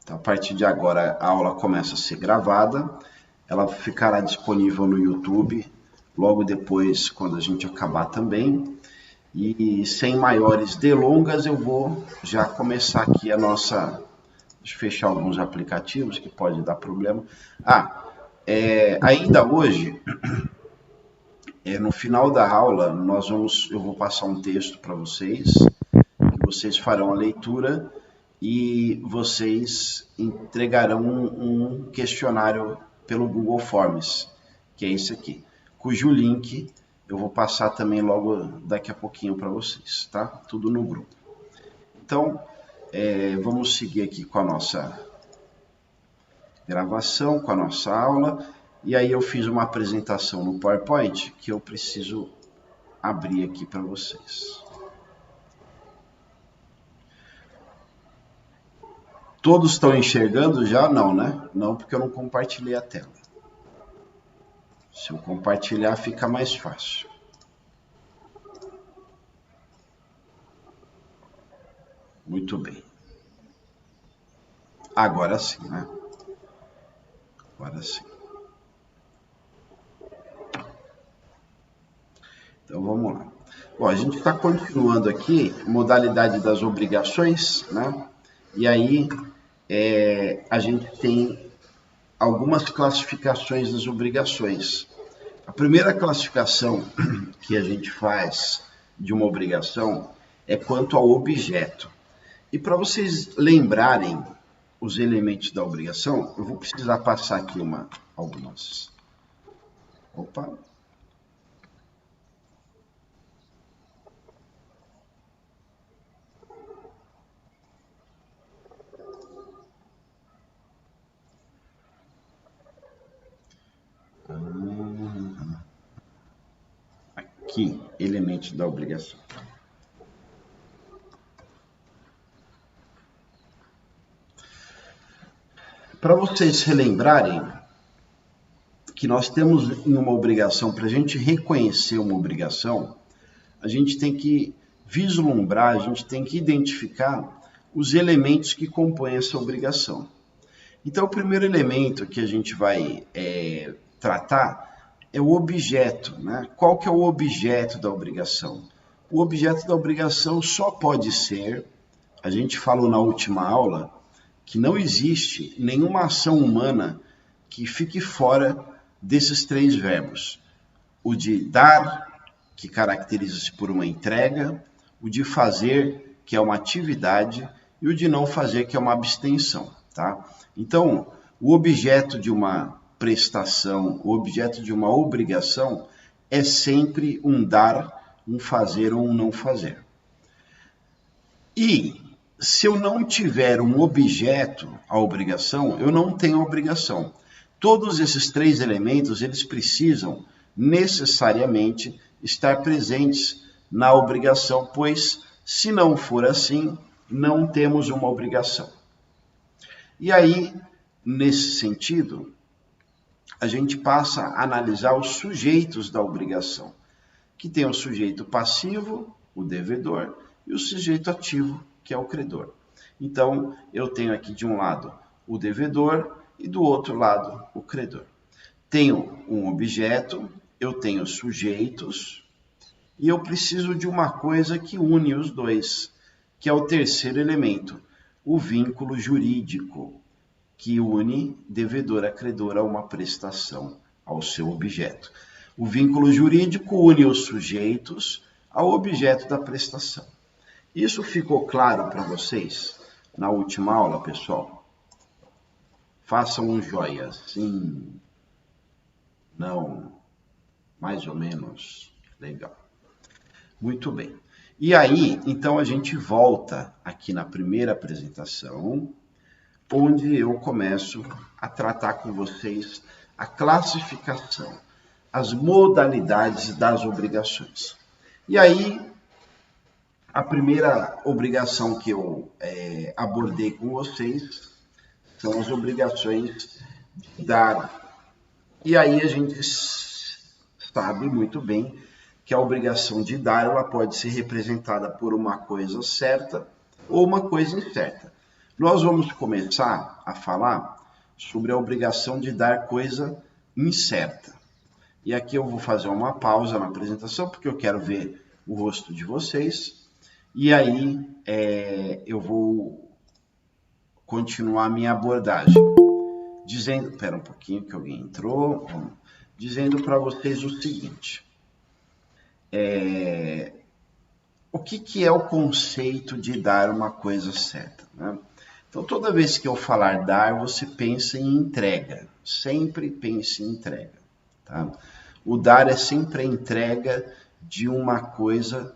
Então, a partir de agora, a aula começa a ser gravada, ela ficará disponível no YouTube, logo depois, quando a gente acabar também. E sem maiores delongas, eu vou já começar aqui a nossa... Deixa eu fechar alguns aplicativos que pode dar problema. Ainda hoje, no final da aula, eu vou passar um texto para vocês, que vocês farão a leitura e vocês entregarão um questionário pelo Google Forms, que é esse aqui, cujo link eu vou passar também logo daqui a pouquinho para vocês, tá? Tudo no grupo. Então, vamos seguir aqui com a nossa gravação, com a nossa aula. E aí eu fiz uma apresentação no PowerPoint que eu preciso abrir aqui para vocês. Todos estão enxergando já? Não, né? Não, porque eu não compartilhei a tela. Se eu compartilhar, fica mais fácil. Muito bem. Agora sim, né? Agora sim. Então, vamos lá. Bom, a gente está continuando aqui, modalidade das obrigações, né? E aí, a gente tem algumas classificações das obrigações. A primeira classificação que a gente faz de uma obrigação é quanto ao objeto. E para vocês lembrarem os elementos da obrigação, eu vou precisar passar aqui algumas... Opa! Aqui, elementos da obrigação. Para vocês relembrarem que nós temos em uma obrigação, para a gente reconhecer uma obrigação, a gente tem que vislumbrar, a gente tem que identificar os elementos que compõem essa obrigação. Então, o primeiro elemento que a gente vai tratar é o objeto, né? Qual que é o objeto da obrigação? O objeto da obrigação só pode ser, a gente falou na última aula, que não existe nenhuma ação humana que fique fora desses três verbos. O de dar, que caracteriza-se por uma entrega, o de fazer, que é uma atividade, e o de não fazer, que é uma abstenção, tá? Então, o objeto de uma prestação, o objeto de uma obrigação é sempre um dar, um fazer ou um não fazer. E se eu não tiver um objeto à obrigação, eu não tenho obrigação. Todos esses três elementos, eles precisam necessariamente estar presentes na obrigação, pois se não for assim, não temos uma obrigação. E aí, nesse sentido, a gente passa a analisar os sujeitos da obrigação, que tem o sujeito passivo, o devedor, e o sujeito ativo, que é o credor. Então, eu tenho aqui de um lado o devedor e do outro lado o credor. Tenho um objeto, eu tenho sujeitos, e eu preciso de uma coisa que une os dois, que é o terceiro elemento, o vínculo jurídico, que une devedor a credor a uma prestação ao seu objeto. O vínculo jurídico une os sujeitos ao objeto da prestação. Isso ficou claro para vocês na última aula, pessoal? Façam um joia, sim, não, mais ou menos, legal. Muito bem. E aí, então, a gente volta aqui na primeira apresentação, onde eu começo a tratar com vocês a classificação, as modalidades das obrigações. E aí, a primeira obrigação que eu abordei com vocês são as obrigações de dar. E aí a gente sabe muito bem que a obrigação de dar ela pode ser representada por uma coisa certa ou uma coisa incerta. Nós vamos começar a falar sobre a obrigação de dar coisa incerta. E aqui eu vou fazer uma pausa na apresentação, porque eu quero ver o rosto de vocês. E aí eu vou continuar a minha abordagem. Dizendo, espera um pouquinho que alguém entrou. Dizendo para vocês o seguinte. O que é o conceito de dar uma coisa certa, né? Então, toda vez que eu falar dar, você pensa em entrega. Sempre pense em entrega, tá? O dar é sempre a entrega de uma coisa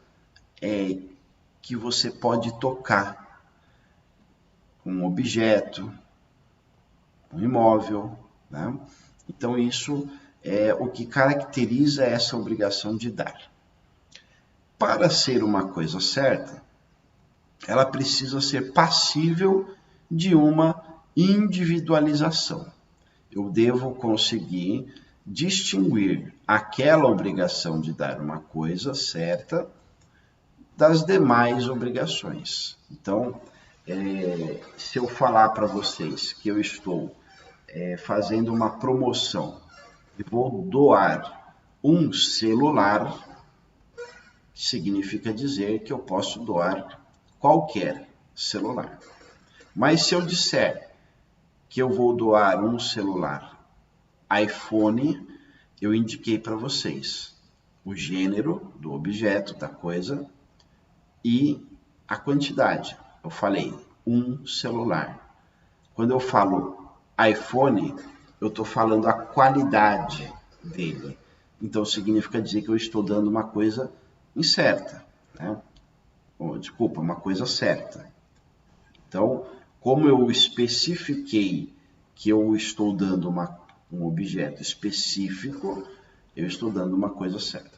que você pode tocar. Um objeto, um imóvel, né? Então, isso é o que caracteriza essa obrigação de dar. Para ser uma coisa certa, ela precisa ser passível de uma individualização. Eu devo conseguir distinguir aquela obrigação de dar uma coisa certa das demais obrigações. Então, se eu falar para vocês que eu estou fazendo uma promoção e vou doar um celular, significa dizer que eu posso doar qualquer celular. Mas se eu disser que eu vou doar um celular iPhone, eu indiquei para vocês o gênero do objeto, da coisa, e a quantidade. Eu falei um celular. Quando eu falo iPhone, eu estou falando a qualidade dele. Então significa dizer que eu estou dando uma coisa incerta, né? Desculpa, uma coisa certa. Então, como eu especifiquei que eu estou dando um objeto específico, eu estou dando uma coisa certa.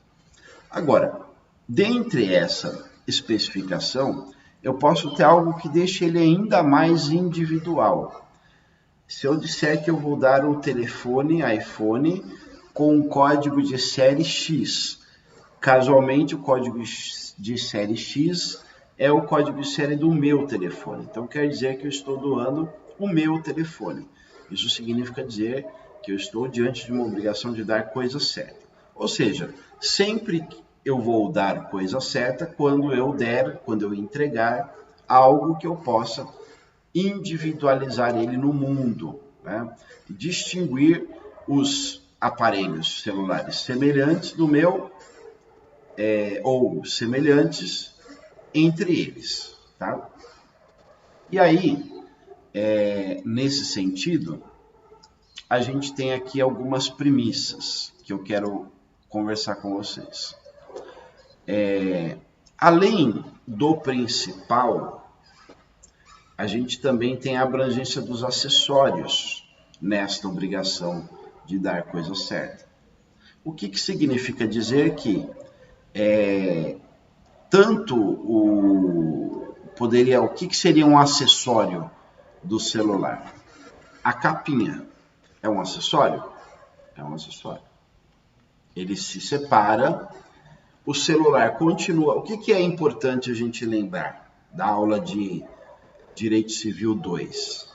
Agora, dentre essa especificação, eu posso ter algo que deixe ele ainda mais individual. Se eu disser que eu vou dar um telefone iPhone com um código de série X, casualmente o código de série X é o código de série do meu telefone. Então quer dizer que eu estou doando o meu telefone. Isso significa dizer que eu estou diante de uma obrigação de dar coisa certa. Ou seja, sempre eu vou dar coisa certa quando eu entregar algo que eu possa individualizar ele no mundo, né? Distinguir os aparelhos celulares semelhantes do meu ou semelhantes entre eles, tá? E aí, nesse sentido, a gente tem aqui algumas premissas que eu quero conversar com vocês. Além do principal, a gente também tem a abrangência dos acessórios nesta obrigação de dar coisa certa. O que significa dizer que o que seria um acessório do celular? A capinha é um acessório? É um acessório. Ele se separa, o celular continua. O que é importante a gente lembrar da aula de Direito Civil 2?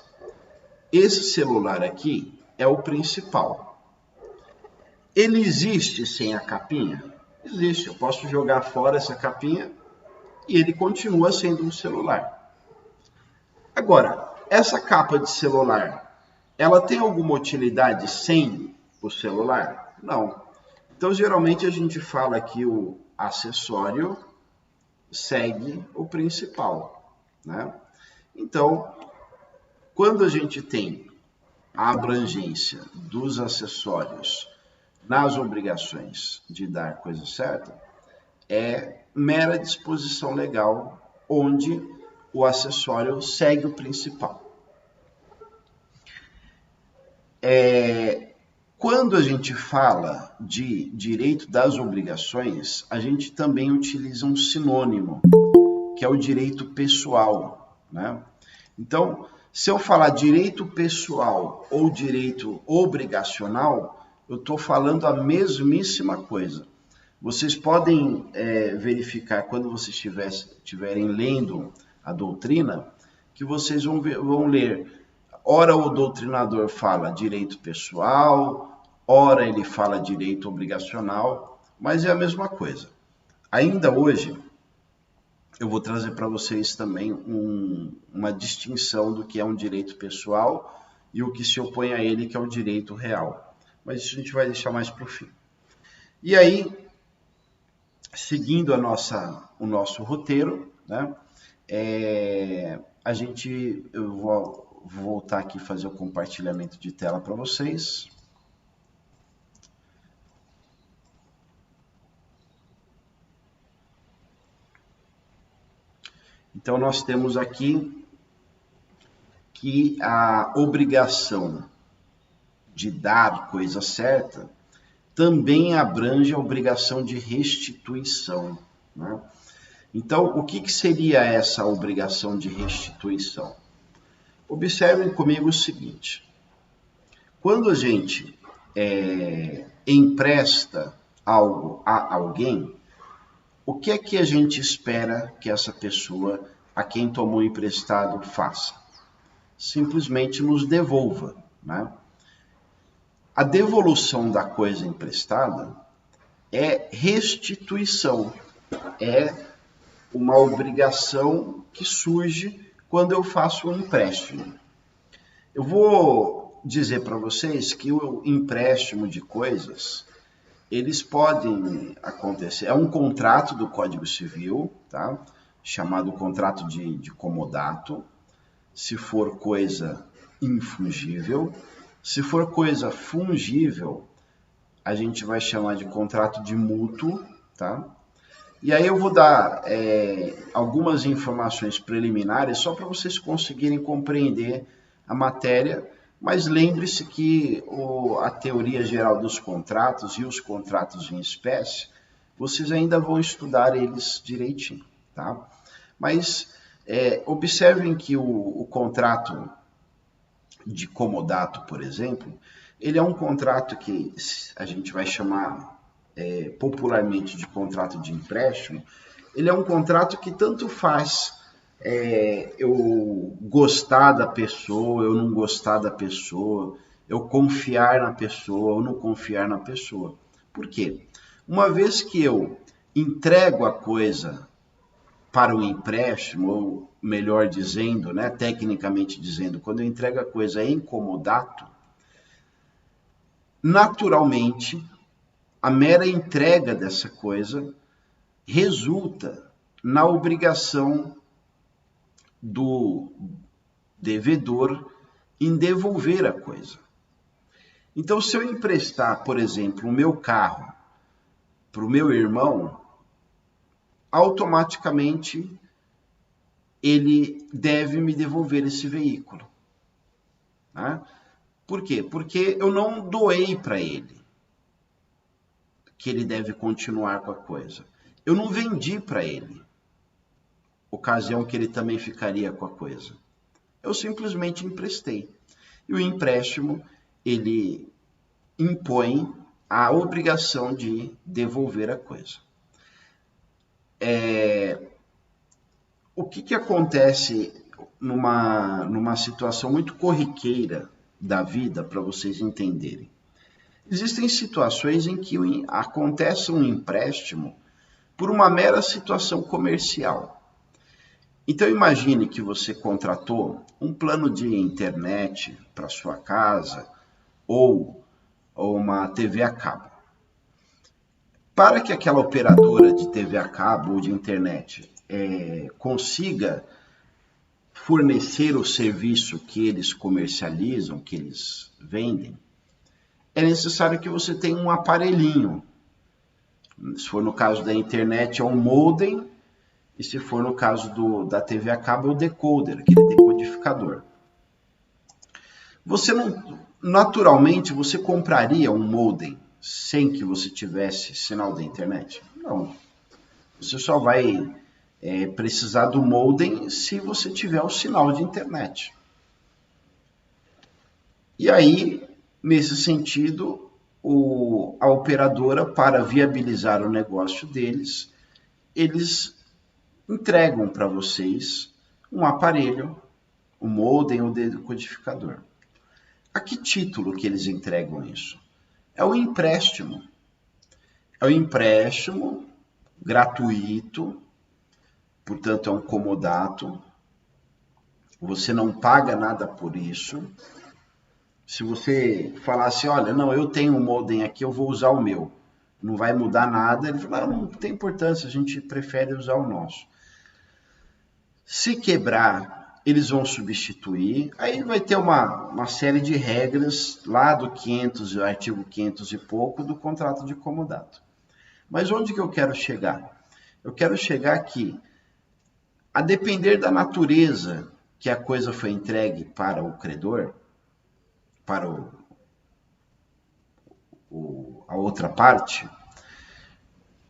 Esse celular aqui é o principal. Ele existe sem a capinha? Existe. Eu posso jogar fora essa capinha e ele continua sendo um celular. Agora, essa capa de celular, ela tem alguma utilidade sem o celular? Não. Então, geralmente a gente fala que o acessório segue o principal, né? Então, quando a gente tem a abrangência dos acessórios nas obrigações de dar coisa certa, é mera disposição legal, onde o acessório segue o principal. Quando a gente fala de direito das obrigações, a gente também utiliza um sinônimo, que é o direito pessoal, né? Então, se eu falar direito pessoal ou direito obrigacional, eu estou falando a mesmíssima coisa. Vocês podem verificar, quando vocês estiverem lendo a doutrina, que vocês vão ler. Ora o doutrinador fala direito pessoal, ora ele fala direito obrigacional, mas é a mesma coisa. Ainda hoje, eu vou trazer para vocês também uma distinção do que é um direito pessoal e o que se opõe a ele, que é o direito real. Mas isso a gente vai deixar mais para o fim. E aí, seguindo o nosso roteiro, né, eu vou voltar aqui e fazer o compartilhamento de tela para vocês. Então, nós temos aqui que a obrigação de dar coisa certa também abrange a obrigação de restituição, né? Então, o que seria essa obrigação de restituição? Observem comigo o seguinte: quando a gente empresta algo a alguém, o que é que a gente espera que essa pessoa a quem tomou emprestado faça? Simplesmente nos devolva, né? A devolução da coisa emprestada é restituição, é uma obrigação que surge quando eu faço um empréstimo. Eu vou dizer para vocês que o empréstimo de coisas, eles podem acontecer. É um contrato do Código Civil, tá? Chamado contrato de comodato. Se for coisa infungível. Se for coisa fungível, a gente vai chamar de contrato de mútuo, tá? E aí eu vou dar algumas informações preliminares só para vocês conseguirem compreender a matéria, mas lembre-se que a teoria geral dos contratos e os contratos em espécie, vocês ainda vão estudar eles direitinho, tá? Mas observem que o contrato de comodato, por exemplo, ele é um contrato que a gente vai chamar popularmente de contrato de empréstimo. Ele é um contrato que tanto faz eu gostar da pessoa, eu não gostar da pessoa, eu confiar na pessoa ou não confiar na pessoa. Por quê? Uma vez que eu entrego a coisa para o empréstimo, ou melhor dizendo, né, tecnicamente dizendo, quando eu entrego a coisa em comodato, naturalmente, a mera entrega dessa coisa resulta na obrigação do devedor em devolver a coisa. Então, se eu emprestar, por exemplo, o meu carro para o meu irmão, automaticamente ele deve me devolver esse veículo, né? Por quê? Porque eu não doei para ele que ele deve continuar com a coisa. Eu não vendi para ele, ocasião que ele também ficaria com a coisa. Eu simplesmente emprestei. E o empréstimo, ele impõe a obrigação de devolver a coisa. O que acontece numa situação muito corriqueira da vida, para vocês entenderem? Existem situações em que acontece um empréstimo por uma mera situação comercial. Então imagine que você contratou um plano de internet para sua casa ou uma TV a cabo. Para que aquela operadora de TV a cabo ou de internet consiga fornecer o serviço que eles comercializam, que eles vendem, é necessário que você tenha um aparelhinho. Se for no caso da internet, é um modem, e se for no caso da TV a cabo, é o decoder, aquele decodificador. Naturalmente, você compraria um modem sem que você tivesse sinal da internet? Não. Você só vai precisar do modem se você tiver o sinal de internet. E aí, nesse sentido, a operadora, para viabilizar o negócio deles, eles entregam para vocês um aparelho o modem ou o decodificador. A que título que eles entregam isso? É o empréstimo. É o empréstimo gratuito, portanto é um comodato. Você não paga nada por isso. Se você falar assim, olha, não, eu tenho um modem aqui, eu vou usar o meu. Não vai mudar nada. Ele fala, não tem importância, a gente prefere usar o nosso. Se quebrar, eles vão substituir. Aí vai ter uma série de regras lá do 500, artigo 500 e pouco do contrato de comodato. Mas onde que eu quero chegar? Eu quero chegar aqui. A depender da natureza que a coisa foi entregue para o credor, para a outra parte,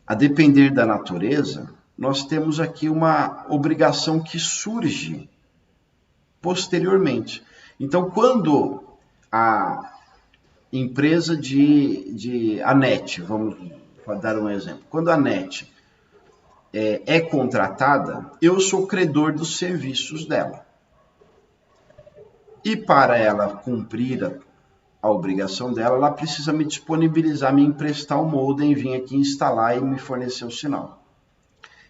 a depender da natureza, nós temos aqui uma obrigação que surge posteriormente. Então, quando a empresa a NET, vamos dar um exemplo, quando a NET é contratada, eu sou credor dos serviços dela. E para ela cumprir a obrigação dela, ela precisa me disponibilizar, me emprestar o modem, vir aqui instalar e me fornecer o sinal.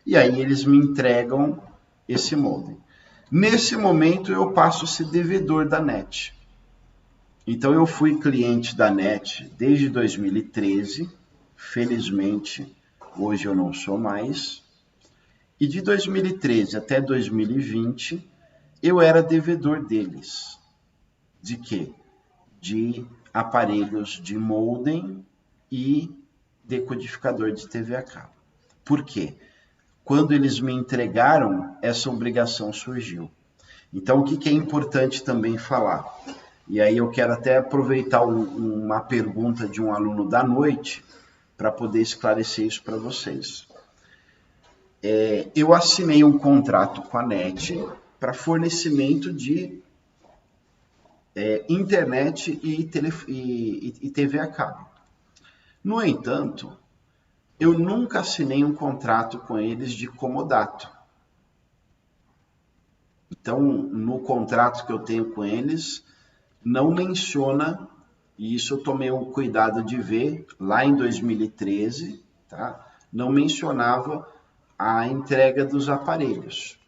E aí eles me entregam esse modem. Nesse momento eu passo a ser devedor da NET. Então eu fui cliente da NET desde 2013, felizmente hoje eu não sou mais. E de 2013 até 2020 eu era devedor deles. De quê? De aparelhos de modem e decodificador de TV a cabo. Por quê? Quando eles me entregaram, essa obrigação surgiu. Então, o que é importante também falar? E aí eu quero até aproveitar uma pergunta de um aluno da noite para poder esclarecer isso para vocês. Eu assinei um contrato com a NET para fornecimento de internet e TV a cabo. No entanto, eu nunca assinei um contrato com eles de comodato. Então, no contrato que eu tenho com eles, não menciona, e isso eu tomei o cuidado de ver lá em 2013, tá? Não mencionava a entrega dos aparelhos.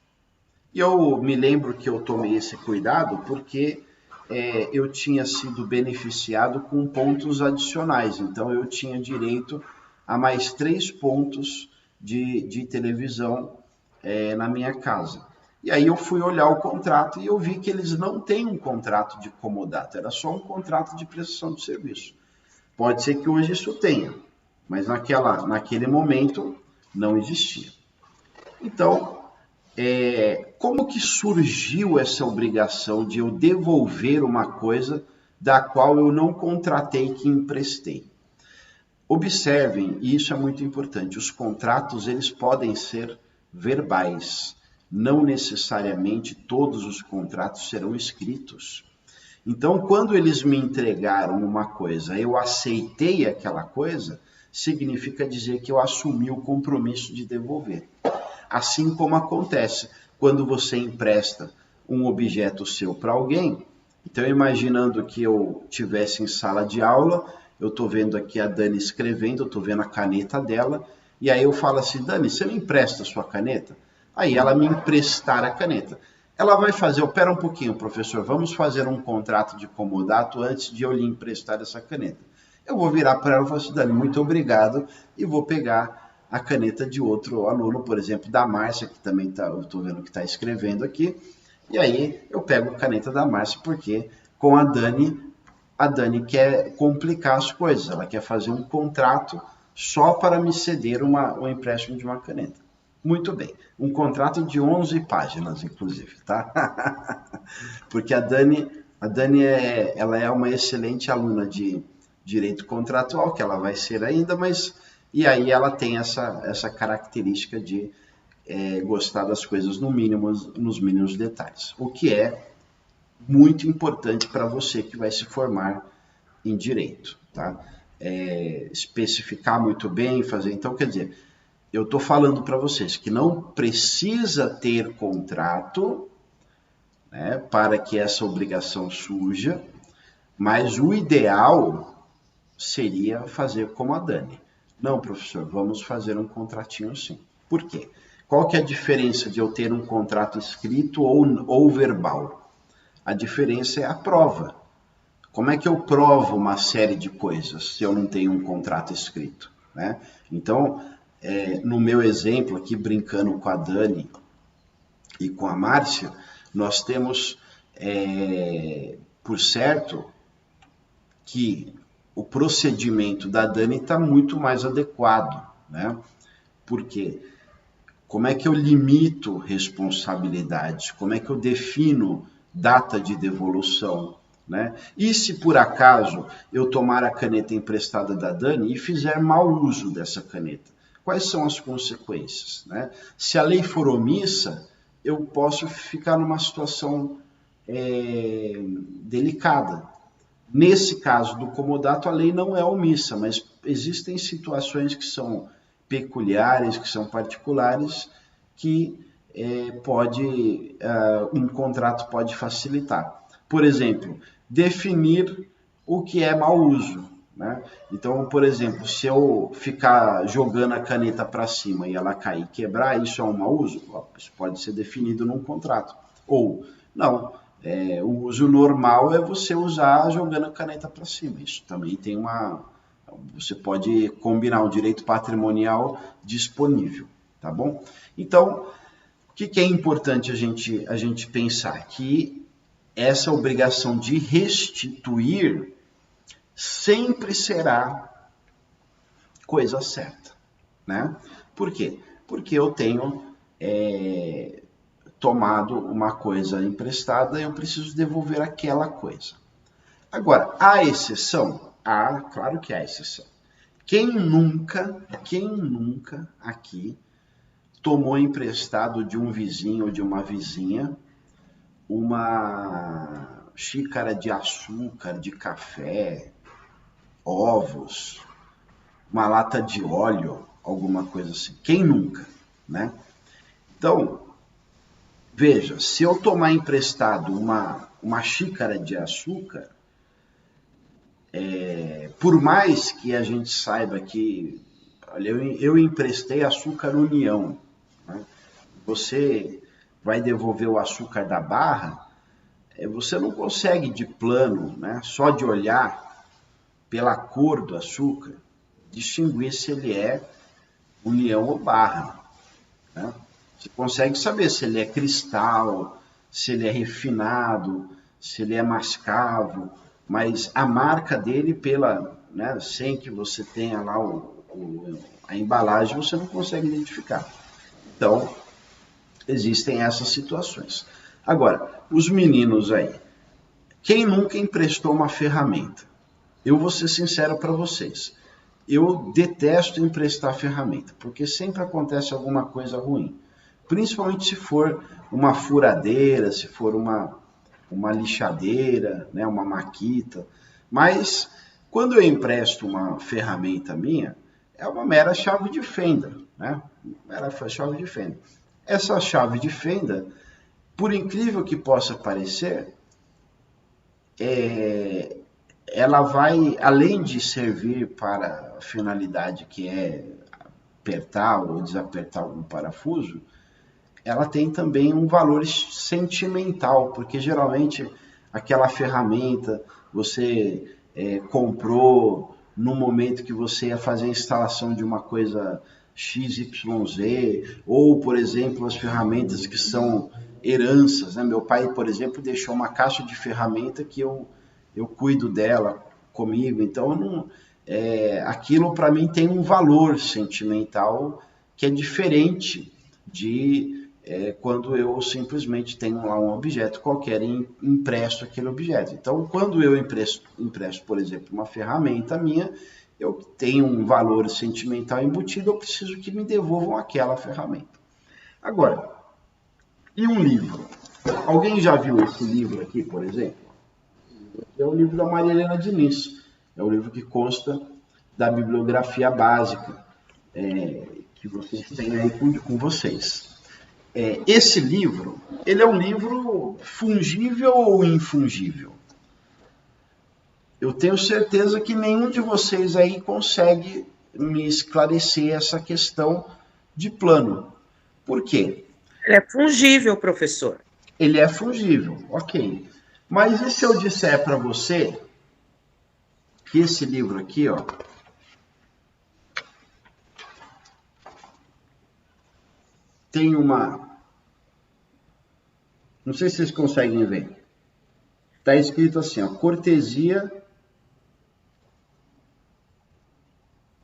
E eu me lembro que eu tomei esse cuidado porque eu tinha sido beneficiado com pontos adicionais. Então, eu tinha direito a mais 3 pontos de televisão na minha casa. E aí eu fui olhar o contrato e eu vi que eles não têm um contrato de comodato, era só um contrato de prestação de serviço. Pode ser que hoje isso tenha, mas naquele momento não existia. Então, como que surgiu essa obrigação de eu devolver uma coisa da qual eu não contratei, que emprestei? Observem, e isso é muito importante, os contratos eles podem ser verbais, não necessariamente todos os contratos serão escritos. Então, quando eles me entregaram uma coisa, eu aceitei aquela coisa, significa dizer que eu assumi o compromisso de devolver. Assim como acontece quando você empresta um objeto seu para alguém. Então, imaginando que eu estivesse em sala de aula, eu estou vendo aqui a Dani escrevendo, eu estou vendo a caneta dela, e aí eu falo assim, Dani, você me empresta a sua caneta? Aí ela me emprestar a caneta. Ela vai fazer, pera um pouquinho, professor, vamos fazer um contrato de comodato antes de eu lhe emprestar essa caneta. Eu vou virar para ela e falar assim, Dani, muito obrigado, e vou pegar a caneta de outro aluno, por exemplo, da Márcia, que também eu estou vendo que está escrevendo aqui, e aí eu pego a caneta da Márcia, porque com a Dani quer complicar as coisas, ela quer fazer um contrato só para me ceder um empréstimo de uma caneta. Muito bem, um contrato de 11 páginas, inclusive, tá? Porque a Dani ela é uma excelente aluna de direito contratual, que ela vai ser ainda, mas... E aí ela tem essa característica de gostar das coisas nos mínimos detalhes, o que é muito importante para você que vai se formar em direito, tá? Especificar muito bem, fazer... Então, quer dizer, eu estou falando para vocês que não precisa ter contrato, né, para que essa obrigação surja, mas o ideal seria fazer como a Dani. Não, professor, vamos fazer um contratinho sim. Por quê? Qual que é a diferença de eu ter um contrato escrito ou verbal? A diferença é a prova. Como é que eu provo uma série de coisas se eu não tenho um contrato escrito, né? Então, no meu exemplo aqui, brincando com a Dani e com a Márcia, nós temos, por certo, que o procedimento da Dani está muito mais adequado, né? Por quê? Como é que eu limito responsabilidades? Como é que eu defino data de devolução, né? E se por acaso eu tomar a caneta emprestada da Dani e fizer mau uso dessa caneta? Quais são as consequências, né? Se a lei for omissa, eu posso ficar numa situação delicada. Nesse caso do comodato, a lei não é omissa, mas existem situações que são peculiares, que são particulares, que um contrato pode facilitar. Por exemplo, definir o que é mau uso, né? Então, por exemplo, se eu ficar jogando a caneta para cima e ela cair e quebrar, isso é um mau uso? Isso pode ser definido num contrato. Ou, não, o uso normal é você usar jogando a caneta para cima. Isso também tem você pode combinar um direito patrimonial disponível, tá bom? Então, o que é importante a gente pensar? Que essa obrigação de restituir sempre será coisa certa, né? Por quê? Porque eu tenho tomado uma coisa emprestada e eu preciso devolver aquela coisa. Agora, há exceção? Claro que há exceção. Quem nunca aqui tomou emprestado de um vizinho ou de uma vizinha uma xícara de açúcar, de café, ovos, uma lata de óleo, alguma coisa assim? Quem nunca, né? Então, veja, se eu tomar emprestado uma xícara de açúcar, por mais que a gente saiba que, olha, eu emprestei açúcar União, né? Você vai devolver o açúcar da barra, você não consegue de plano, né, só de olhar pela cor do açúcar, distinguir se ele é União ou barra, né? Você consegue saber se ele é cristal, se ele é refinado, se ele é mascavo, mas a marca dele, sem que você tenha lá a embalagem, você não consegue identificar. Então, existem essas situações. Agora, os meninos aí, quem nunca emprestou uma ferramenta? Eu vou ser sincero para vocês, eu detesto emprestar ferramenta, porque sempre acontece alguma coisa ruim. Principalmente se for uma furadeira, se for uma lixadeira, né, uma maquita. Mas quando eu empresto uma ferramenta minha, é uma mera chave de fenda, né? Mera chave de fenda. Essa chave de fenda, por incrível que possa parecer, ela vai, além de servir para a finalidade que é apertar ou desapertar algum parafuso, ela tem também um valor sentimental, porque geralmente aquela ferramenta você comprou no momento que você ia fazer a instalação de uma coisa XYZ, ou, por exemplo, as ferramentas que são heranças, né? Meu pai, por exemplo, deixou uma caixa de ferramenta que eu cuido dela comigo, então aquilo para mim tem um valor sentimental que é diferente de quando eu simplesmente tenho lá um objeto qualquer e empresto aquele objeto. Então, quando eu empresto, por exemplo, uma ferramenta minha, eu tenho um valor sentimental embutido, eu preciso que me devolvam aquela ferramenta. Agora, e um livro? Alguém já viu esse livro aqui, por exemplo? É o livro da Maria Helena Diniz. É o livro que consta da bibliografia básica que vocês têm aí com vocês. esse livro, ele é um livro fungível ou infungível? Eu tenho certeza que nenhum de vocês aí consegue me esclarecer essa questão de plano. Por quê? Ele é fungível, professor. Ele é fungível, ok. Mas e se eu disser para você que esse livro aqui, ó, tem uma... Não sei se vocês conseguem ver. Está escrito assim, ó, cortesia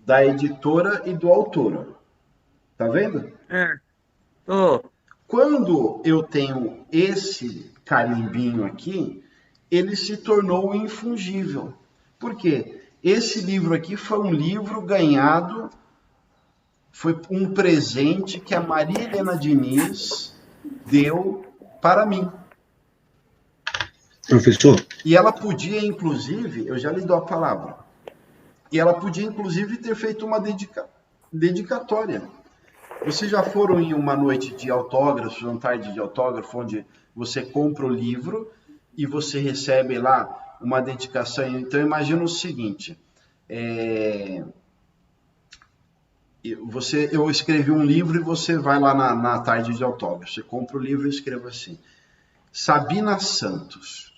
da editora e do autor. Tá vendo? Quando eu tenho esse carimbinho aqui, ele se tornou infungível. Por quê? Esse livro aqui foi um livro ganhado, foi um presente que a Maria Helena Diniz deu para mim. Professor? E ela podia, inclusive, eu já lhe dou a palavra, e ela podia, inclusive, ter feito uma dedicatória. Vocês já foram em uma noite de autógrafo, uma tarde de autógrafo, onde você compra o livro e você recebe lá uma dedicação? Então, imagina o seguinte, eu escrevi um livro e você vai lá na tarde de autógrafo, você compra o livro e escreve assim: Sabina Santos,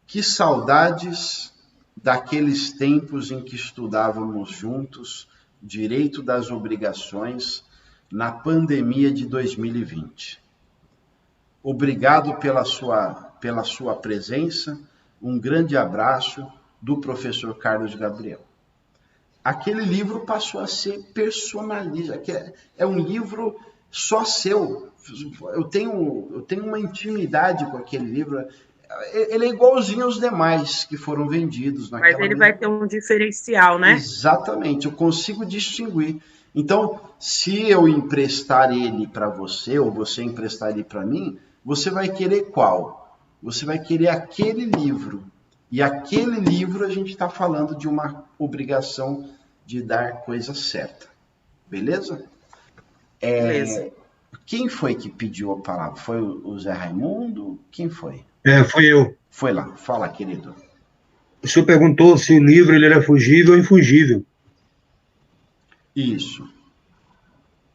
que saudades daqueles tempos em que estudávamos juntos Direito das Obrigações na pandemia de 2020. Obrigado pela sua presença. Um grande abraço do professor Carlos Gabriel. Aquele livro passou a ser personalizado. É um livro só seu. Eu tenho uma intimidade com aquele livro. Ele é igualzinho aos demais que foram vendidos naquela. Mas ele vai ter um diferencial, né? Exatamente, eu consigo distinguir. Então, se eu emprestar ele para você, ou você emprestar ele para mim, você vai querer qual? Você vai querer aquele livro. E aquele livro a gente está falando de uma obrigação de dar coisa certa. Beleza? Beleza. Quem foi que pediu a palavra? Foi o Zé Raimundo? Quem foi? Fui eu. Foi lá. Fala, querido. O senhor perguntou se o livro ele era fungível ou infungível. Isso.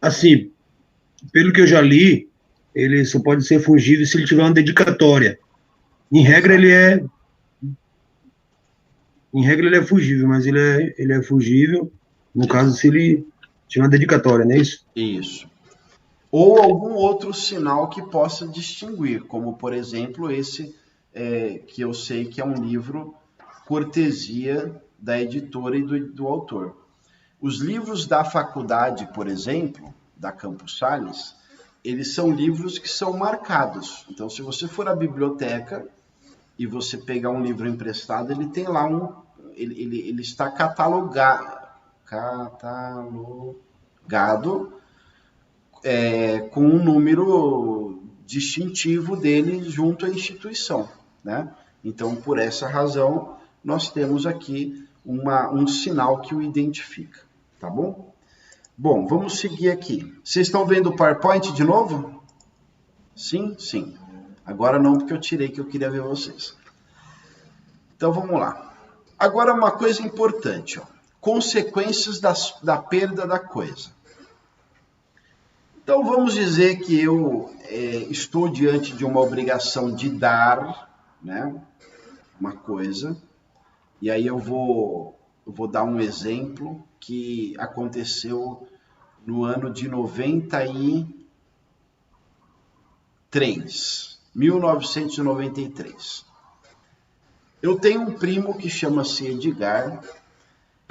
Assim, pelo que eu já li, ele só pode ser fungível se ele tiver uma dedicatória. Em regra, ele é fungível, mas ele é fungível no caso se ele tiver uma dedicatória, não é isso? Isso. Ou algum outro sinal que possa distinguir, como, por exemplo, esse que eu sei que é um livro cortesia da editora e do autor. Os livros da faculdade, por exemplo, da Campos Sales, eles são livros que são marcados. Então, se você for à biblioteca e você pegar um livro emprestado, ele tem lá ele está catalogado com um número distintivo dele junto à instituição, né? Então, por essa razão, nós temos aqui um sinal que o identifica, tá bom? Bom, vamos seguir aqui. Vocês estão vendo o PowerPoint de novo? Sim? Sim. Agora não, porque eu tirei que eu queria ver vocês. Então, vamos lá. Agora, uma coisa importante, ó. Consequências da perda da coisa. Então, vamos dizer que eu estou diante de uma obrigação de dar, né, uma coisa, e aí eu vou dar um exemplo que aconteceu no ano de 1993. Eu tenho um primo que chama-se Edgar,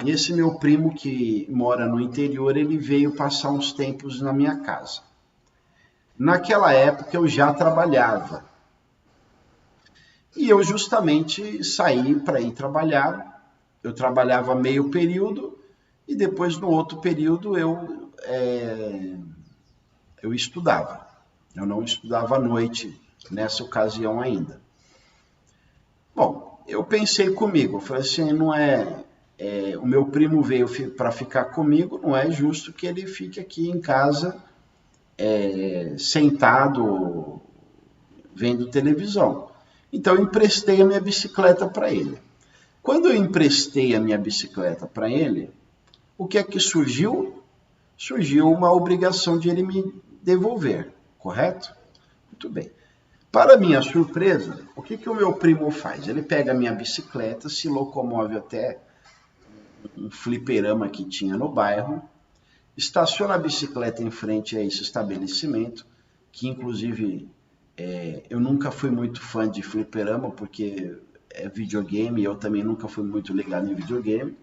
e esse meu primo que mora no interior, ele veio passar uns tempos na minha casa. Naquela época eu já trabalhava. E eu justamente saí para ir trabalhar. Eu trabalhava meio período e depois no outro período eu estudava. Eu não estudava à noite nessa ocasião ainda. Bom, eu pensei comigo, eu falei assim, o meu primo veio para ficar comigo, não é justo que ele fique aqui em casa sentado vendo televisão. Então, eu emprestei a minha bicicleta para ele. Quando eu emprestei a minha bicicleta para ele, o que é que surgiu? Surgiu uma obrigação de ele me devolver, correto? Muito bem. Para minha surpresa, o que o meu primo faz? Ele pega a minha bicicleta, se locomove até um fliperama que tinha no bairro, estaciona a bicicleta em frente a esse estabelecimento, que inclusive eu nunca fui muito fã de fliperama, porque é videogame, e eu também nunca fui muito ligado em videogame.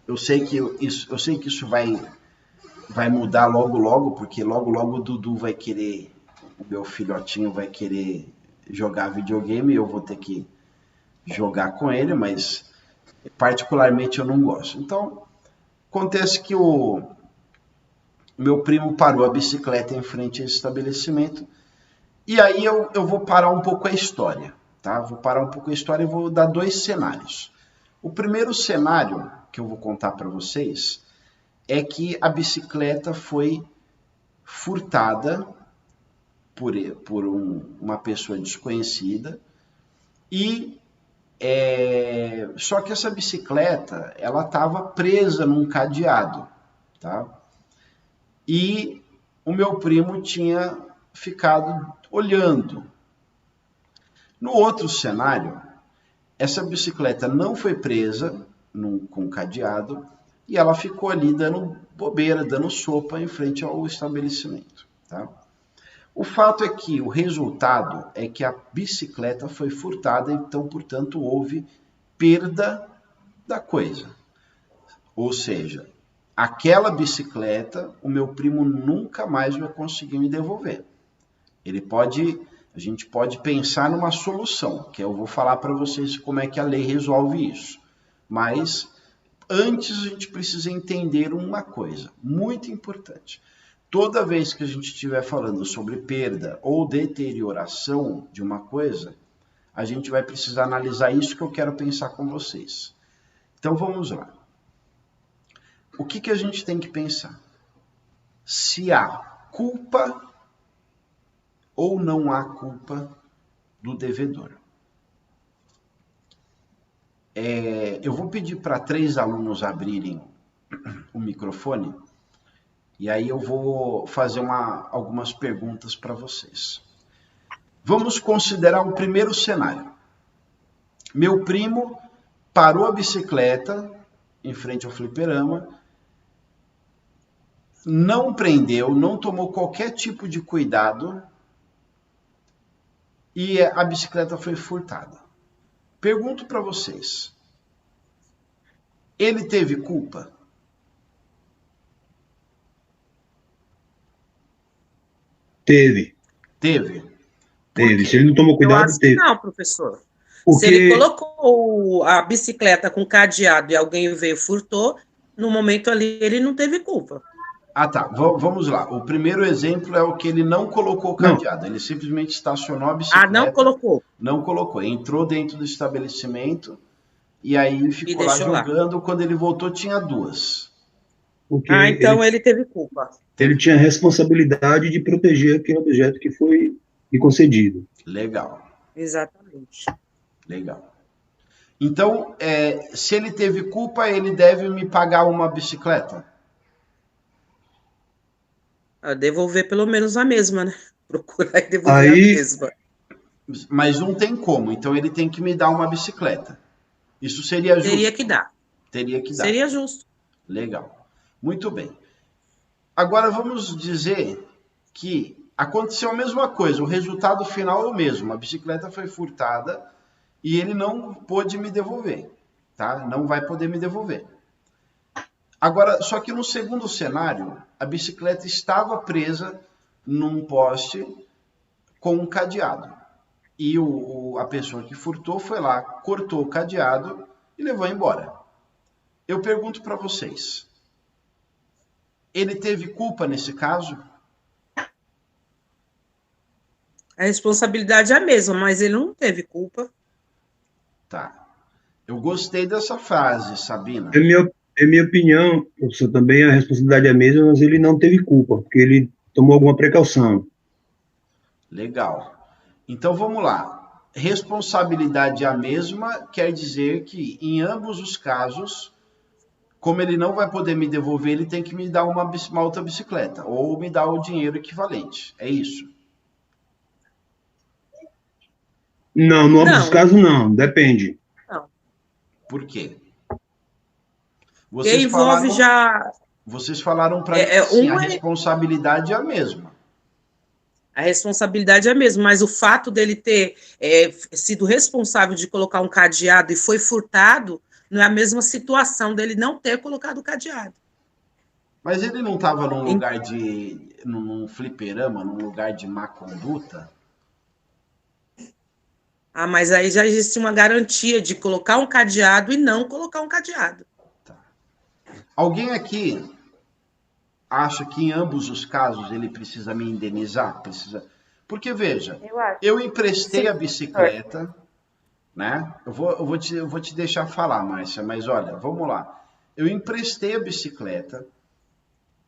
Eu sei que isso vai mudar logo logo, porque logo logo o Dudu vai querer, o meu filhotinho vai querer jogar videogame, e eu vou ter que jogar com ele, mas particularmente eu não gosto. Então, acontece que o meu primo parou a bicicleta em frente a esse estabelecimento, e aí eu vou parar um pouco a história, tá? Vou parar um pouco a história e vou dar 2 cenários. O primeiro cenário que eu vou contar para vocês é que a bicicleta foi furtada por uma pessoa desconhecida, e só que essa bicicleta ela estava presa num cadeado, tá? E o meu primo tinha ficado olhando. No outro cenário, essa bicicleta não foi presa com cadeado e ela ficou ali dando bobeira, dando sopa em frente ao estabelecimento, tá? O fato é que o resultado é que a bicicleta foi furtada, então, portanto, houve perda da coisa. Ou seja, aquela bicicleta, o meu primo nunca mais vai conseguir me devolver. A gente pode pensar numa solução, que eu vou falar para vocês como é que a lei resolve isso. Mas antes a gente precisa entender uma coisa muito importante. Toda vez que a gente estiver falando sobre perda ou deterioração de uma coisa, a gente vai precisar analisar isso que eu quero pensar com vocês. Então vamos lá. O que a gente tem que pensar? Se há culpa ou não há culpa do devedor. Eu vou pedir para 3 alunos abrirem o microfone, e aí eu vou fazer algumas perguntas para vocês. Vamos considerar o primeiro cenário. Meu primo parou a bicicleta em frente ao fliperama, não prendeu, não tomou qualquer tipo de cuidado, e a bicicleta foi furtada. Pergunto para vocês, ele teve culpa? Teve. Teve. Se ele não tomou cuidado, eu acho teve. Que não, professor. Porque... Se ele colocou a bicicleta com cadeado e alguém veio e furtou, no momento ali ele não teve culpa. Ah, tá. Vamos lá. O primeiro exemplo é o que ele não colocou o cadeado. Ele simplesmente estacionou a bicicleta. Ah, não colocou? Não colocou. Entrou dentro do estabelecimento e aí ficou lá jogando. Quando ele voltou, tinha 2. Então ele teve culpa. Ele tinha responsabilidade de proteger aquele objeto que foi lhe concedido. Legal. Exatamente. Legal. Então, se ele teve culpa, ele deve me pagar uma bicicleta? Devolver pelo menos a mesma, né? Procurar e devolver a mesma. Mas não tem como, então ele tem que me dar uma bicicleta. Isso seria justo? Teria que dar. Teria que dar. Seria justo. Legal. Muito bem. Agora vamos dizer que aconteceu a mesma coisa, o resultado final é o mesmo. A bicicleta foi furtada e ele não pôde me devolver, tá? Não vai poder me devolver. Agora, só que no segundo cenário, a bicicleta estava presa num poste com um cadeado. E a pessoa que furtou foi lá, cortou o cadeado e levou embora. Eu pergunto para vocês, ele teve culpa nesse caso? A responsabilidade é a mesma, mas ele não teve culpa. Tá. Eu gostei dessa frase, Sabina. Em minha opinião, professor, também a responsabilidade é a mesma, mas ele não teve culpa, porque ele tomou alguma precaução. Legal. Então vamos lá. Responsabilidade é a mesma quer dizer que em ambos os casos, como ele não vai poder me devolver, ele tem que me dar uma outra bicicleta ou me dar o dinheiro equivalente. É isso? Não, no ambos os Não, casos não, depende. não. Por quê? Porque envolve já. Vocês falaram para mim assim, a responsabilidade é a mesma. A responsabilidade é a mesma, mas o fato dele ter sido responsável de colocar um cadeado e foi furtado, não é a mesma situação dele não ter colocado o cadeado. Mas ele não estava num lugar num fliperama, num lugar de má conduta? Ah, mas aí já existe uma garantia de colocar um cadeado e não colocar um cadeado. Tá. Alguém aqui acha que em ambos os casos ele precisa me indenizar? Precisa... Porque, veja, eu emprestei a bicicleta, né? Eu vou te deixar falar, Márcia, mas olha, vamos lá. Eu emprestei a bicicleta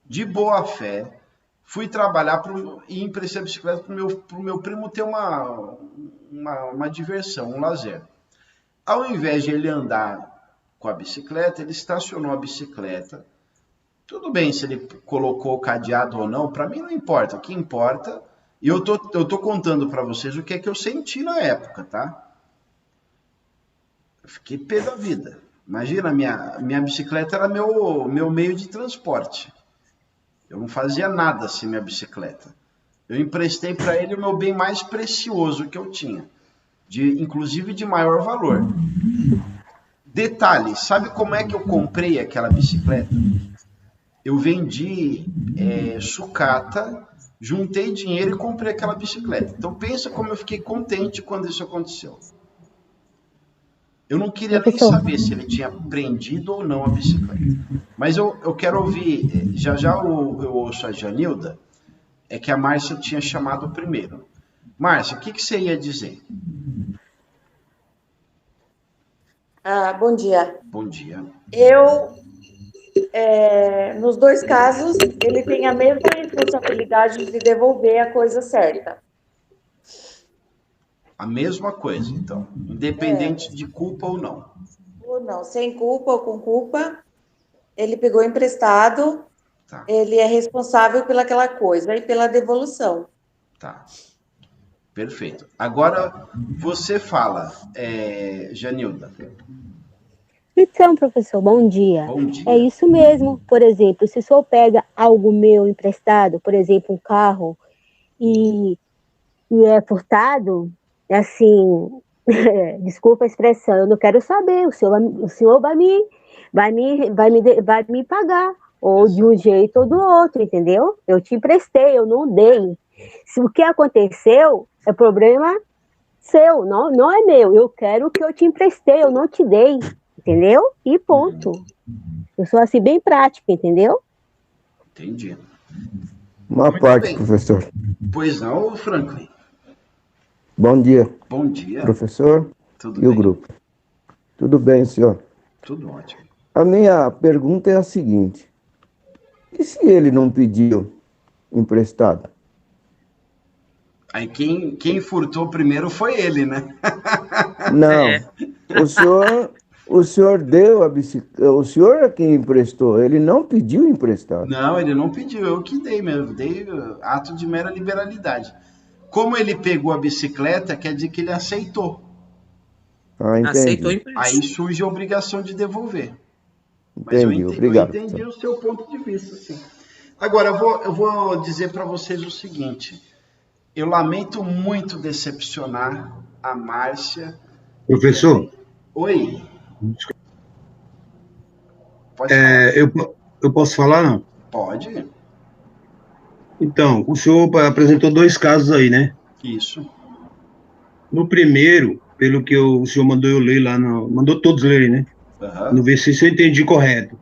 de boa fé, fui trabalhar e emprestei a bicicleta para o meu primo ter uma diversão, um lazer. Ao invés de ele andar com a bicicleta, ele estacionou a bicicleta. Tudo bem se ele colocou o cadeado ou não, para mim não importa. O que importa, e eu tô contando para vocês o que é que eu senti na época, tá? Eu fiquei pé da vida. Imagina, minha bicicleta era meu meio de transporte. Eu não fazia nada sem minha bicicleta. Eu emprestei para ele o meu bem mais precioso que eu tinha, inclusive de maior valor. Detalhe, sabe como é que eu comprei aquela bicicleta? Eu vendi sucata, juntei dinheiro e comprei aquela bicicleta. Então pensa como eu fiquei contente quando isso aconteceu. Eu não queria nem saber se ele tinha prendido ou não a bicicleta. Mas eu quero ouvir, já eu ouço a Janilda, é que a Márcia tinha chamado primeiro. Márcia, o que você ia dizer? Bom dia. Bom dia. Nos dois casos, ele tem a mesma responsabilidade de devolver a coisa certa. A mesma coisa, então, independente de culpa ou não. Ou não, sem culpa ou com culpa, ele pegou emprestado, tá. Ele é responsável pelaquela coisa e pela devolução. Tá, perfeito. Agora, você fala, Janilda. Então, professor, bom dia. Bom dia. É isso mesmo. Por exemplo, se o senhor pega algo meu emprestado, por exemplo, um carro, e é furtado, assim, desculpa a expressão, eu não quero saber, o senhor vai me pagar, ou de um jeito ou do outro, entendeu? Eu te emprestei, eu não dei. Se o que aconteceu é problema seu, não é meu. Eu quero o que eu te emprestei, eu não te dei, entendeu? E ponto. Eu sou assim bem prática, entendeu? Entendi. Uma Muito parte, bem. Professor. Pois não, Franklin? Bom dia. Bom dia. Professor Tudo e bem? O grupo. Tudo bem, senhor? Tudo ótimo. A minha pergunta é a seguinte. E se ele não pediu emprestado? Aí quem furtou primeiro foi ele, né? Não. O senhor deu a bicicleta. O senhor é quem emprestou. Ele não pediu emprestado. Não, ele não pediu. Eu que dei mesmo. Dei ato de mera liberalidade. Como ele pegou a bicicleta, quer dizer que ele aceitou. Ah, entendi. Aceitou empréstimo. Aí surge a obrigação de devolver. Entendi, obrigado. Eu entendi o seu ponto de vista, sim. Agora, eu vou dizer para vocês o seguinte. Eu lamento muito decepcionar a Márcia. Professor? Oi. Pode falar. Eu posso falar, não? Pode. Então, o senhor apresentou dois casos aí, né? Isso. No primeiro, pelo que o senhor mandou eu ler lá, mandou todos lerem, né? Uhum. No ver se eu entendi correto.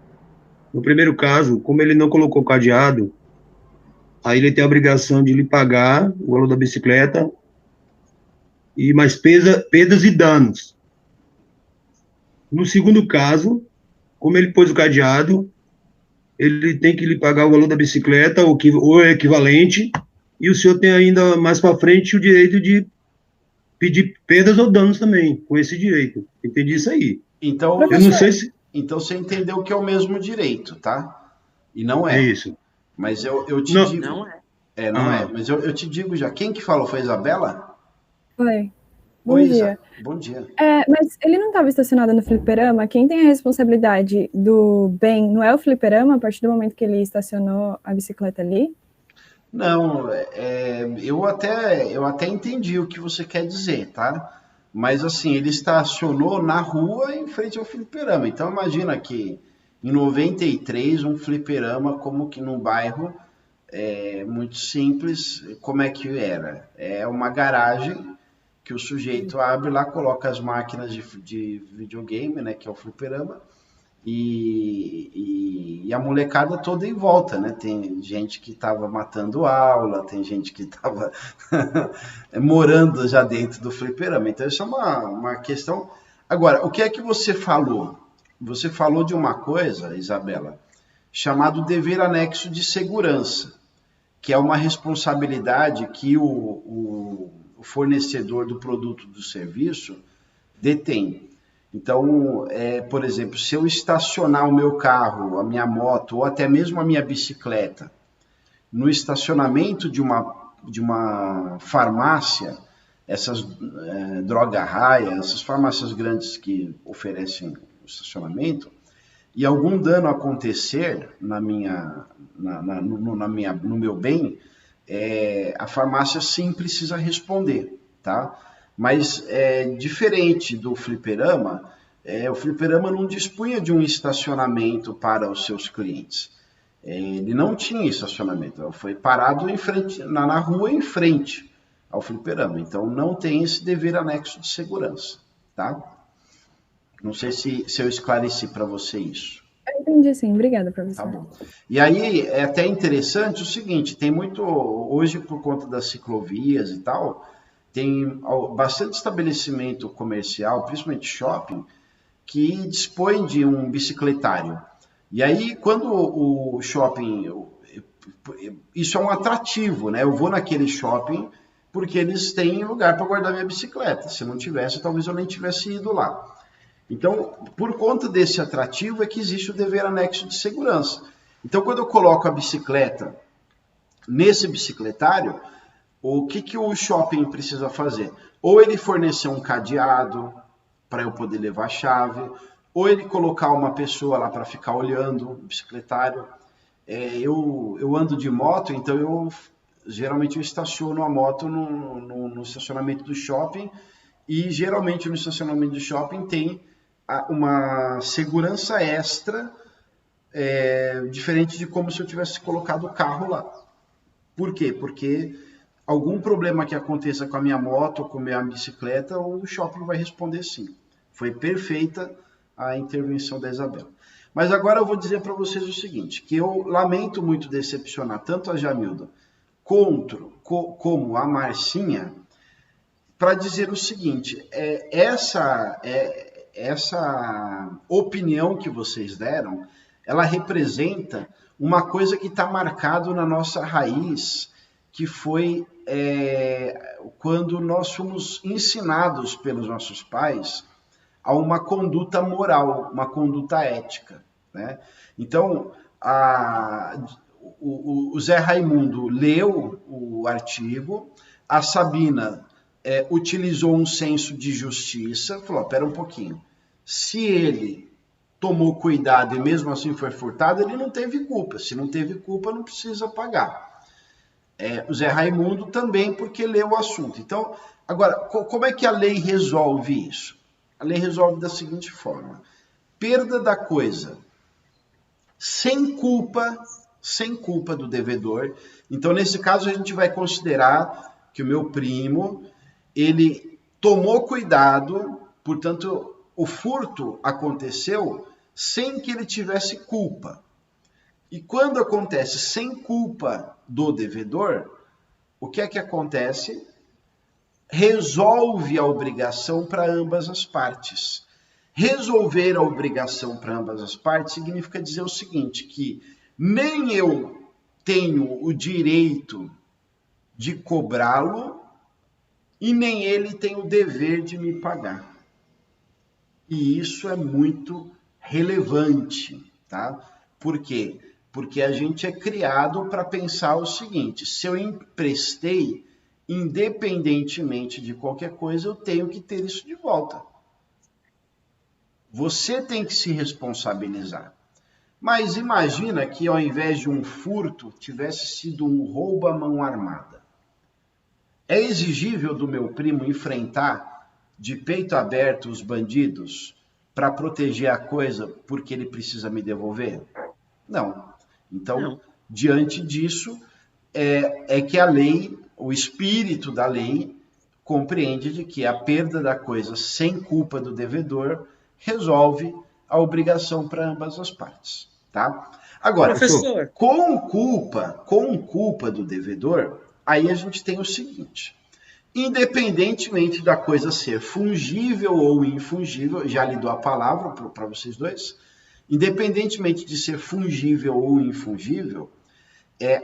No primeiro caso, como ele não colocou cadeado, aí ele tem a obrigação de lhe pagar o valor da bicicleta e mais perdas e danos. No segundo caso, como ele pôs o cadeado, ele tem que lhe pagar o valor da bicicleta, ou é equivalente, e o senhor tem ainda mais para frente o direito de pedir perdas ou danos também, com esse direito. Entendi isso aí. Então, eu não sei se... Então você entendeu que é o mesmo direito, tá? E não é. É isso. Mas eu te digo... Não é. Não é. Mas eu te digo já. Quem que falou? Foi a Isabela? Oi. Bom dia. Bom dia. Mas ele não estava estacionado no fliperama? Quem tem a responsabilidade do bem não é o fliperama a partir do momento que ele estacionou a bicicleta ali? Não, eu até entendi o que você quer dizer, tá? Mas assim, ele estacionou na rua em frente ao fliperama. Então imagina que em 93 um fliperama como que num bairro muito simples, como é que era? É uma garagem que o sujeito abre lá, coloca as máquinas de videogame, né, que é o fliperama, e a molecada toda em volta, né? Tem gente que estava matando aula, tem gente que estava morando já dentro do fliperama. Então isso é uma questão. Agora, o que é que você falou? Você falou de uma coisa, Isabela, chamado dever anexo de segurança, que é uma responsabilidade que o fornecedor do produto do serviço detém. Então, por exemplo, se eu estacionar o meu carro, a minha moto, ou até mesmo a minha bicicleta, no estacionamento de uma farmácia, essas Droga Raia, essas farmácias grandes que oferecem o estacionamento, e algum dano acontecer no meu bem, a farmácia sim precisa responder, tá? Mas diferente do fliperama, o fliperama não dispunha de um estacionamento para os seus clientes. Ele não tinha estacionamento, foi parado na rua em frente ao fliperama. Então não tem esse dever anexo de segurança, tá? Não sei se eu esclareci para você isso. Eu entendi sim, obrigada, professor. Tá bom. E aí é até interessante o seguinte, tem muito, hoje por conta das ciclovias e tal, tem bastante estabelecimento comercial, principalmente shopping, que dispõe de um bicicletário. E aí, quando o shopping... Isso é um atrativo, né? Eu vou naquele shopping porque eles têm lugar para guardar minha bicicleta. Se não tivesse, talvez eu nem tivesse ido lá. Então, por conta desse atrativo é que existe o dever anexo de segurança. Então, quando eu coloco a bicicleta nesse bicicletário, o que o shopping precisa fazer? Ou ele fornecer um cadeado para eu poder levar a chave, ou ele colocar uma pessoa lá para ficar olhando o bicicletário. Eu ando de moto, então geralmente eu estaciono a moto no estacionamento do shopping, e geralmente no estacionamento do shopping tem uma segurança extra, diferente de como se eu tivesse colocado o carro lá. Por quê? Porque algum problema que aconteça com a minha moto ou com a minha bicicleta, o shopping vai responder sim. Foi perfeita a intervenção da Isabela. Mas agora eu vou dizer para vocês o seguinte, que eu lamento muito decepcionar tanto a Jamilda como a Marcinha, para dizer o seguinte, essa opinião que vocês deram, ela representa uma coisa que está marcado na nossa raiz, que foi quando nós fomos ensinados pelos nossos pais a uma conduta moral, uma conduta ética, né? Então, o Zé Raimundo leu o artigo, a Sabina utilizou um senso de justiça, falou, espera um pouquinho, se ele tomou cuidado e mesmo assim foi furtado, ele não teve culpa, se não teve culpa não precisa pagar. O Zé Raimundo também, porque leu o assunto. Então, agora, como é que a lei resolve isso? A lei resolve da seguinte forma, perda da coisa sem culpa do devedor. Então, nesse caso, a gente vai considerar que o meu primo, ele tomou cuidado, portanto, o furto aconteceu sem que ele tivesse culpa. E quando acontece sem culpa do devedor, o que é que acontece? Resolve a obrigação para ambas as partes. Resolver a obrigação para ambas as partes significa dizer o seguinte, que nem eu tenho o direito de cobrá-lo e nem ele tem o dever de me pagar. E isso é muito relevante, tá? Por quê? Porque a gente é criado para pensar o seguinte, se eu emprestei, independentemente de qualquer coisa, eu tenho que ter isso de volta. Você tem que se responsabilizar. Mas imagina que ao invés de um furto, tivesse sido um roubo à mão armada. É exigível do meu primo enfrentar de peito aberto os bandidos para proteger a coisa porque ele precisa me devolver? Não. Então, diante disso, é que a lei, o espírito da lei, compreende de que a perda da coisa sem culpa do devedor resolve a obrigação para ambas as partes, tá? Agora, professor, com culpa do devedor, aí a gente tem o seguinte, independentemente da coisa ser fungível ou infungível, já lhe dou a palavra para vocês dois, independentemente de ser fungível ou infungível,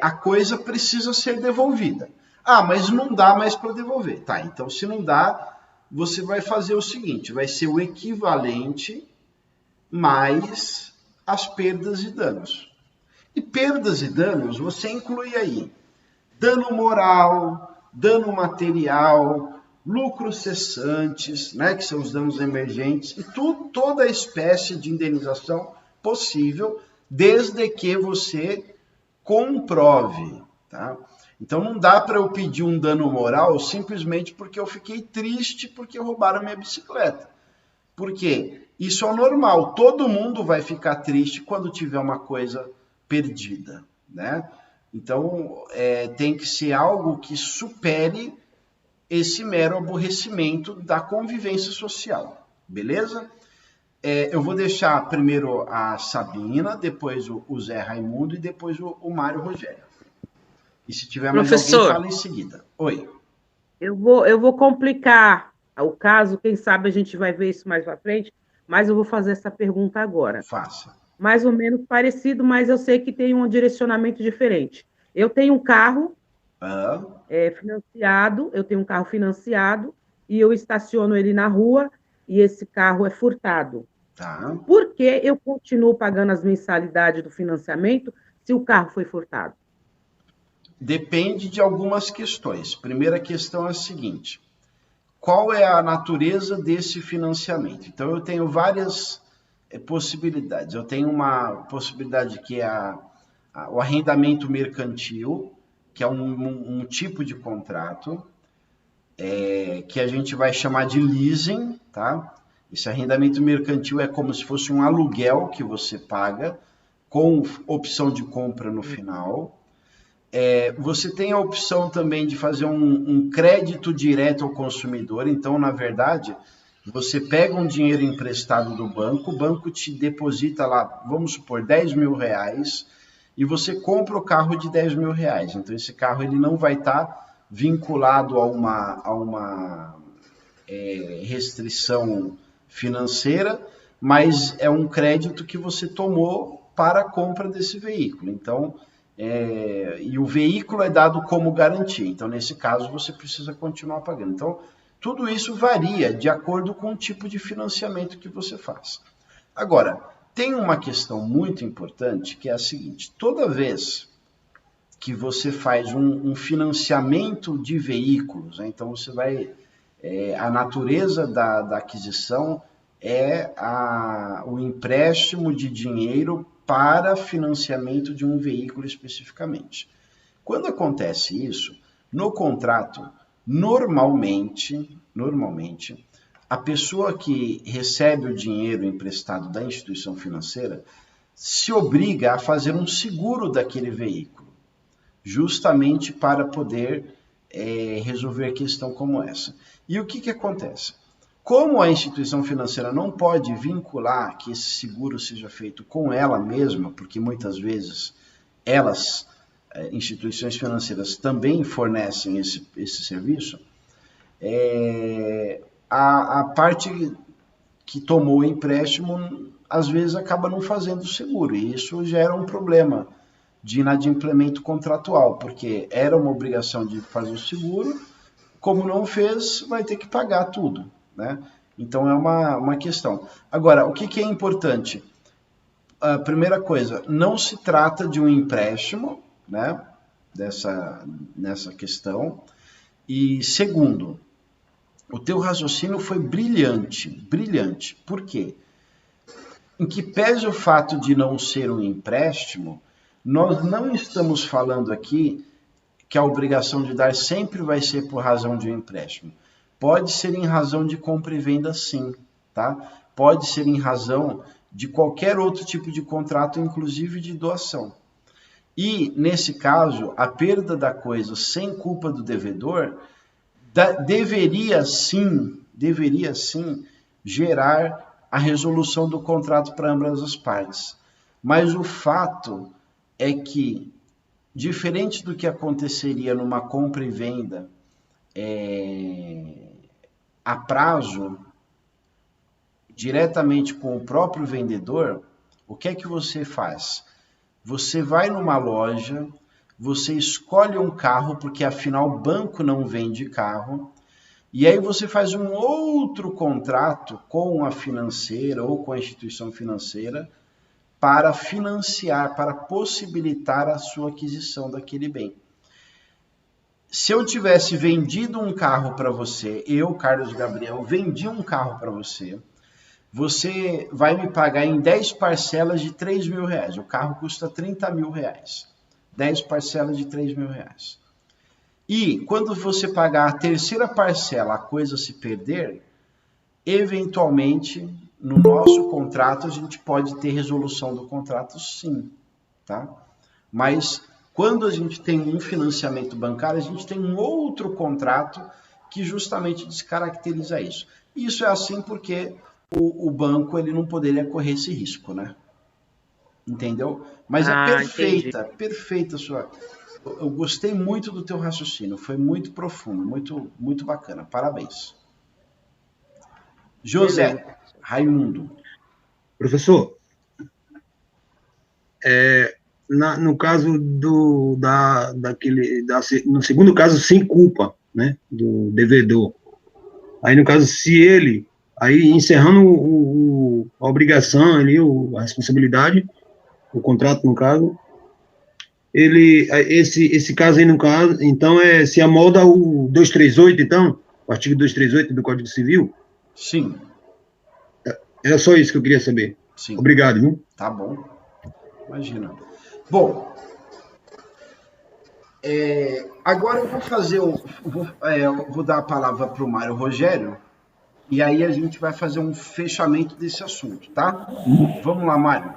a coisa precisa ser devolvida. Ah, mas não dá mais para devolver. Tá, então se não dá, você vai fazer o seguinte, vai ser o equivalente mais as perdas e danos. E perdas e danos, você inclui aí dano moral, dano material, lucros cessantes, né, que são os danos emergentes, e toda espécie de indenização possível, desde que você comprove, tá? Então não dá para eu pedir um dano moral simplesmente porque eu fiquei triste porque roubaram minha bicicleta. Por quê? Isso é normal, todo mundo vai ficar triste quando tiver uma coisa perdida, né? Então tem que ser algo que supere esse mero aborrecimento da convivência social, beleza? Eu vou deixar primeiro a Sabina, depois o Zé Raimundo e depois o Mário Rogério. E se tiver mais alguém, fala em seguida. Oi. Eu vou complicar o caso, quem sabe a gente vai ver isso mais para frente, mas eu vou fazer essa pergunta agora. Faça. Mais ou menos parecido, mas eu sei que tem um direcionamento diferente. Eu tenho um carro financiado, e eu estaciono ele na rua e esse carro é furtado. Tá. Por que eu continuo pagando as mensalidades do financiamento se o carro foi furtado? Depende de algumas questões. Primeira questão é a seguinte, qual é a natureza desse financiamento? Então, eu tenho várias possibilidades. Eu tenho uma possibilidade que é o arrendamento mercantil, que é um tipo de contrato, que a gente vai chamar de leasing, tá? Esse arrendamento mercantil é como se fosse um aluguel que você paga, com opção de compra no final. Você tem a opção também de fazer um crédito direto ao consumidor. Então, na verdade, você pega um dinheiro emprestado do banco, o banco te deposita lá, vamos supor, 10 mil reais, e você compra o carro de 10 mil reais. Então, esse carro ele não vai estar vinculado a uma restrição financeira, mas é um crédito que você tomou para a compra desse veículo. Então, e o veículo é dado como garantia. Então, nesse caso, você precisa continuar pagando. Então, tudo isso varia de acordo com o tipo de financiamento que você faz. Agora, tem uma questão muito importante que é a seguinte, toda vez que você faz um financiamento de veículos, né, então você vai, a natureza da aquisição é o empréstimo de dinheiro para financiamento de um veículo especificamente. Quando acontece isso, no contrato, normalmente, a pessoa que recebe o dinheiro emprestado da instituição financeira se obriga a fazer um seguro daquele veículo, justamente para poder resolver questão como essa. E o que acontece? Como a instituição financeira não pode vincular que esse seguro seja feito com ela mesma, porque muitas vezes instituições financeiras também fornecem esse serviço, a parte que tomou o empréstimo, às vezes acaba não fazendo o seguro, e isso gera um problema de inadimplemento contratual, porque era uma obrigação de fazer o seguro, como não fez, vai ter que pagar tudo, né? Então é uma questão. Agora, o que é importante? A primeira coisa, não se trata de um empréstimo, né? Nessa questão. E segundo, o teu raciocínio foi brilhante, brilhante. Por quê? Em que pese o fato de não ser um empréstimo, nós não estamos falando aqui que a obrigação de dar sempre vai ser por razão de um empréstimo. Pode ser em razão de compra e venda, sim, tá? Pode ser em razão de qualquer outro tipo de contrato, inclusive de doação. E, nesse caso, a perda da coisa sem culpa do devedor deveria sim gerar a resolução do contrato para ambas as partes. Mas o fato é que, diferente do que aconteceria numa compra e venda a prazo, diretamente com o próprio vendedor, o que é que você faz? Você vai numa loja, você escolhe um carro, porque afinal o banco não vende carro, e aí você faz um outro contrato com a financeira ou com a instituição financeira para financiar, para possibilitar a sua aquisição daquele bem. Se eu tivesse vendido um carro para você, eu, Carlos Gabriel, vendi um carro para você, você vai me pagar em 10 parcelas de R$3.000. O carro custa R$30.000. 10 parcelas de R$3.000. E quando você pagar a terceira parcela, a coisa se perder, eventualmente, no nosso contrato, a gente pode ter resolução do contrato, sim, tá? Mas quando a gente tem um financiamento bancário, a gente tem um outro contrato que justamente descaracteriza isso. Isso é assim porque o banco ele não poderia correr esse risco, né? Entendeu? Mas é perfeita a sua... Eu gostei muito do teu raciocínio, foi muito profundo, muito, muito bacana. Parabéns. José Raimundo. Professor, no caso no segundo caso, sem culpa, né, do devedor. Aí, no caso, se ele, aí encerrando a obrigação ali, a responsabilidade, o contrato, no caso, esse caso aí, no caso, então, se amolda o 238, então, o artigo 238 do Código Civil? Sim. Era só isso que eu queria saber. Sim. Obrigado, viu? Tá bom. Imagina. Bom, agora eu vou fazer vou dar a palavra para o Mário Rogério e aí a gente vai fazer um fechamento desse assunto, tá? Vamos lá, Mário.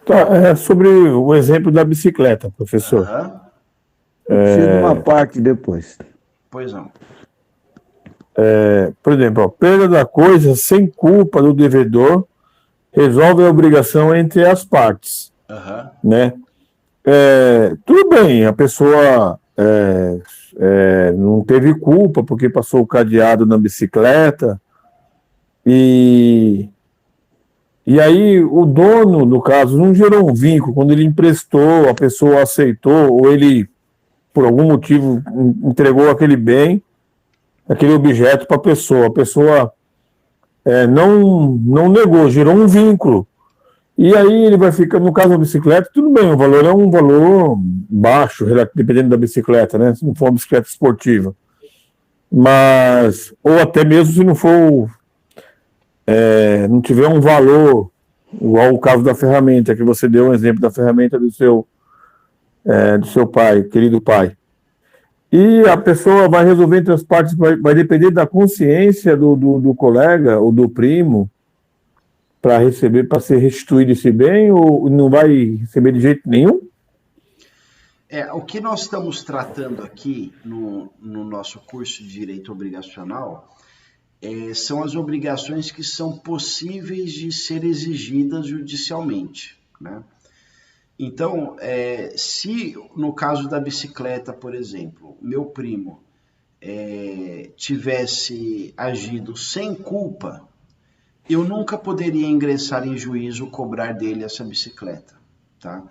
Tá, sobre o exemplo da bicicleta, professor. Preciso de uma parte depois. Pois não. Por exemplo, perda da coisa sem culpa do devedor resolve a obrigação entre as partes, né? Tudo bem, a pessoa não teve culpa porque passou o cadeado na bicicleta e aí o dono, no caso, não gerou um vínculo. Quando ele emprestou, a pessoa aceitou, ou ele, por algum motivo, entregou aquele bem, aquele objeto para a pessoa não negou, gerou um vínculo. E aí ele vai ficar, no caso da bicicleta, tudo bem, o valor é um valor baixo, dependendo da bicicleta, né? Se não for uma bicicleta esportiva. Mas, ou até mesmo se não for... não tiver um valor, igual o caso da ferramenta, que você deu um exemplo da ferramenta do seu pai, querido pai. E a pessoa vai resolver entre as partes, vai depender da consciência do colega ou do primo para receber, para ser restituído esse bem, ou não vai receber de jeito nenhum? O que nós estamos tratando aqui no nosso curso de Direito Obrigacional são as obrigações que são possíveis de ser exigidas judicialmente, né? Então, se no caso da bicicleta, por exemplo, meu primo tivesse agido sem culpa, eu nunca poderia ingressar em juízo cobrar dele essa bicicleta, tá?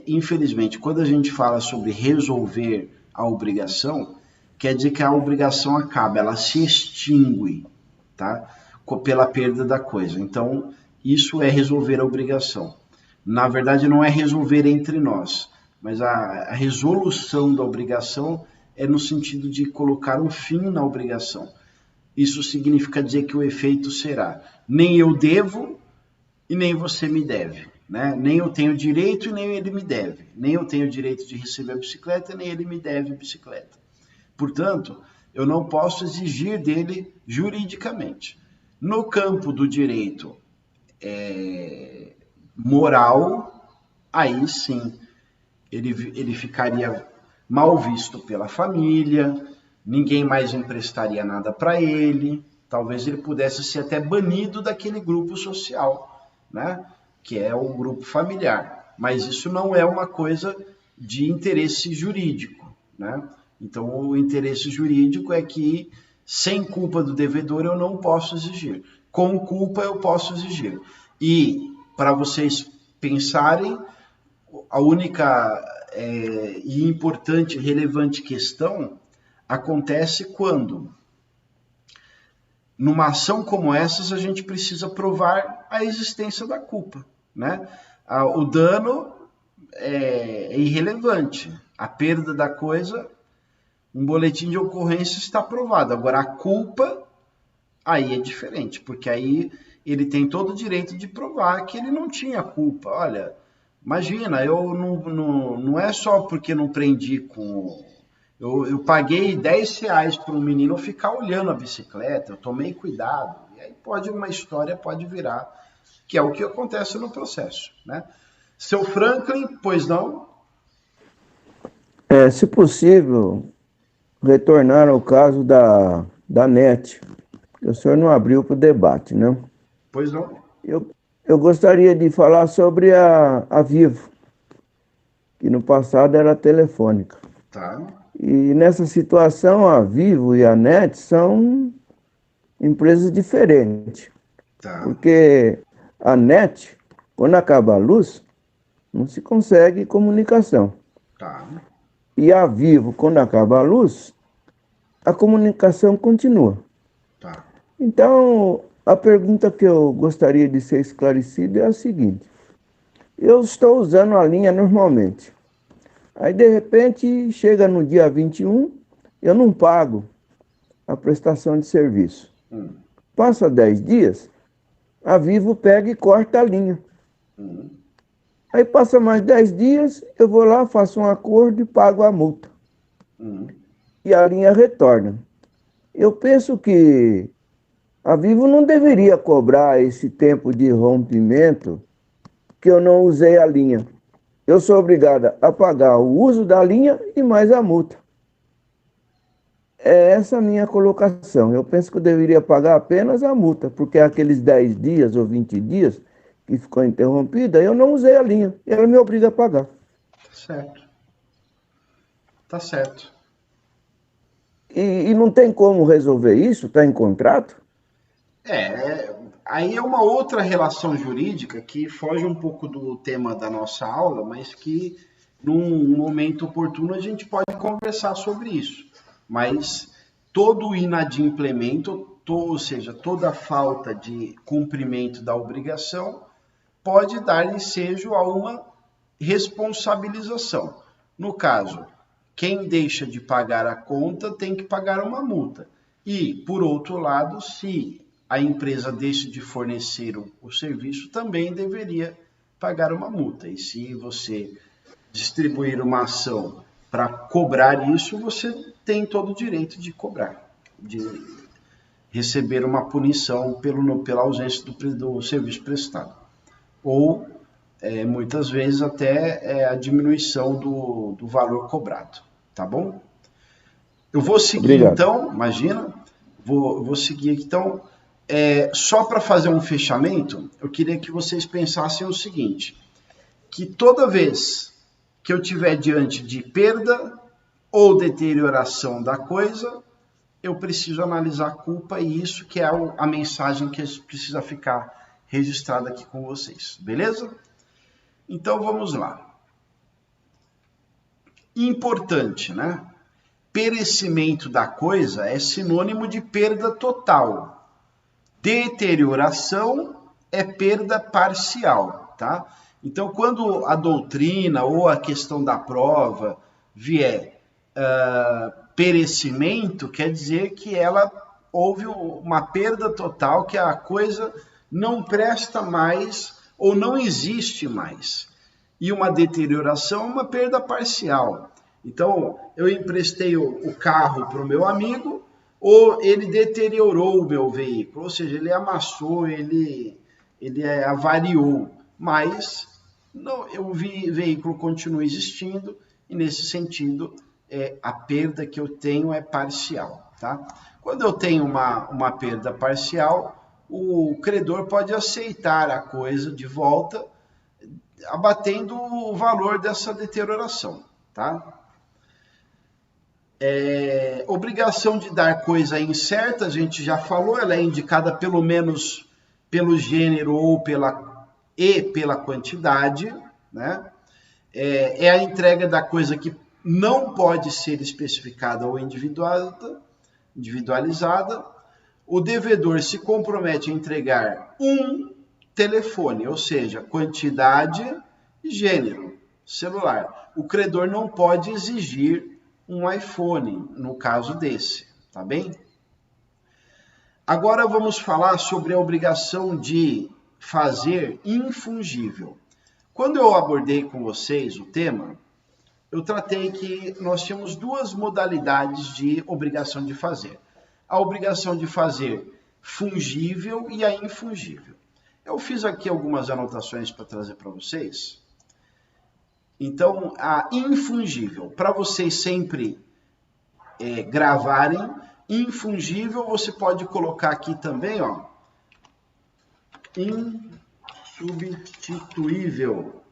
Infelizmente, quando a gente fala sobre resolver a obrigação, quer dizer que a obrigação acaba, ela se extingue, tá? Pela perda da coisa. Então, isso é resolver a obrigação. Na verdade, não é resolver entre nós, mas a resolução da obrigação é no sentido de colocar um fim na obrigação. Isso significa dizer que o efeito será: nem eu devo e nem você me deve, né? Nem eu tenho direito e nem ele me deve. Nem eu tenho direito de receber a bicicleta, nem ele me deve a bicicleta. Portanto, eu não posso exigir dele juridicamente. No campo do direito moral, aí sim, ele ficaria mal visto pela família, ninguém mais emprestaria nada para ele, talvez ele pudesse ser até banido daquele grupo social, né? Que é o grupo familiar. Mas isso não é uma coisa de interesse jurídico, né? Então, o interesse jurídico é que, sem culpa do devedor, eu não posso exigir. Com culpa, eu posso exigir. E, para vocês pensarem, a única e importante, relevante questão acontece quando, numa ação como essas, a gente precisa provar a existência da culpa, né? O dano é irrelevante. A perda da coisa, um boletim de ocorrência está provado. Agora, a culpa, aí é diferente, porque aí ele tem todo o direito de provar que ele não tinha culpa. Olha, imagina, eu não é só porque não prendi com... Eu paguei R$10 para um menino ficar olhando a bicicleta, eu tomei cuidado. E aí uma história pode virar, que é o que acontece no processo, né? Seu Franklin, pois não? Se possível, retornar ao caso da NET. O senhor não abriu para o debate, né? Pois não. Eu gostaria de falar sobre a Vivo, que no passado era telefônica. Tá. E nessa situação, a Vivo e a NET são empresas diferentes. Tá. Porque a NET, quando acaba a luz, não se consegue comunicação. Tá. E a Vivo, quando acaba a luz, a comunicação continua. Tá. Então, a pergunta que eu gostaria de ser esclarecida é a seguinte. Eu estou usando a linha normalmente. Aí, de repente, chega no dia 21, eu não pago a prestação de serviço. Passa 10 dias, a Vivo pega e corta a linha. Aí passa mais 10 dias, eu vou lá, faço um acordo e pago a multa. E a linha retorna. Eu penso que a Vivo não deveria cobrar esse tempo de rompimento que eu não usei a linha. Eu sou obrigada a pagar o uso da linha e mais a multa. É essa a minha colocação. Eu penso que eu deveria pagar apenas a multa, porque aqueles 10 dias ou 20 dias que ficou interrompida, eu não usei a linha. E ela me obriga a pagar. Certo. Tá certo. E não tem como resolver isso? Está em contrato? Aí é uma outra relação jurídica que foge um pouco do tema da nossa aula, mas que num momento oportuno a gente pode conversar sobre isso. Mas todo o inadimplemento, ou seja, toda falta de cumprimento da obrigação, pode dar ensejo a uma responsabilização. No caso, quem deixa de pagar a conta tem que pagar uma multa. E, por outro lado, se a empresa deixa de fornecer o serviço, também deveria pagar uma multa. E se você distribuir uma ação para cobrar isso, você tem todo o direito de cobrar, de receber uma punição pela ausência do serviço prestado. Ou, muitas vezes, até a diminuição do valor cobrado. Tá bom? Eu vou seguir, então, imagina, vou seguir aqui, então, só para fazer um fechamento, eu queria que vocês pensassem o seguinte, que toda vez que eu estiver diante de perda ou deterioração da coisa, eu preciso analisar a culpa, e isso que é a mensagem que precisa ficar registrada aqui com vocês, beleza? Então, vamos lá. Importante, né? Perecimento da coisa é sinônimo de perda total. Deterioração é perda parcial, tá? Então, quando a doutrina ou a questão da prova vier perecimento, quer dizer que houve uma perda total, que a coisa não presta mais ou não existe mais. E uma deterioração é uma perda parcial. Então, eu emprestei o carro para o meu amigo, ou ele deteriorou o meu veículo, ou seja, ele amassou, ele avariou, mas não, o veículo continua existindo, e nesse sentido, a perda que eu tenho é parcial, tá? Quando eu tenho uma perda parcial, o credor pode aceitar a coisa de volta, abatendo o valor dessa deterioração, tá? Obrigação de dar coisa incerta, a gente já falou, ela é indicada pelo menos pelo gênero ou pela quantidade, né? É a entrega da coisa que não pode ser especificada ou individualizada. O devedor se compromete a entregar um telefone, ou seja, quantidade e gênero, celular. O credor não pode exigir um iPhone, no caso desse, tá bem? Agora vamos falar sobre a obrigação de fazer infungível. Quando eu abordei com vocês o tema, eu tratei que nós tínhamos duas modalidades de obrigação de fazer. A obrigação de fazer fungível e a infungível. Eu fiz aqui algumas anotações para trazer para vocês. Então, a infungível, para vocês sempre gravarem, infungível você pode colocar aqui também, ó, insubstituível,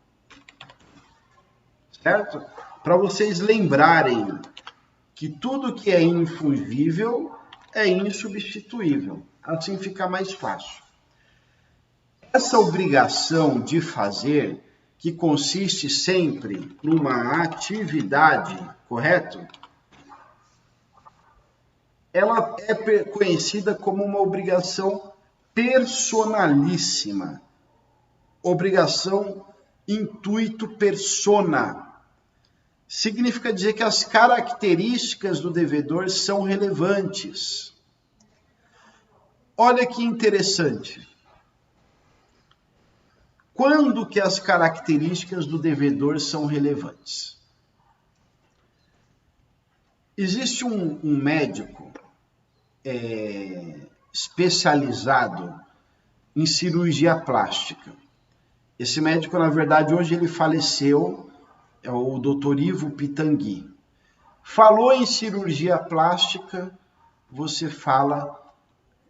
certo? Para vocês lembrarem que tudo que é infungível é insubstituível, assim fica mais fácil. Essa obrigação de fazer, que consiste sempre numa atividade, correto? Ela é conhecida como uma obrigação personalíssima. Obrigação intuito persona. Significa dizer que as características do devedor são relevantes. Olha que interessante. Quando que as características do devedor são relevantes? Existe um médico especializado em cirurgia plástica. Esse médico, na verdade, hoje ele faleceu, é o Dr. Ivo Pitangui. Falou em cirurgia plástica, você fala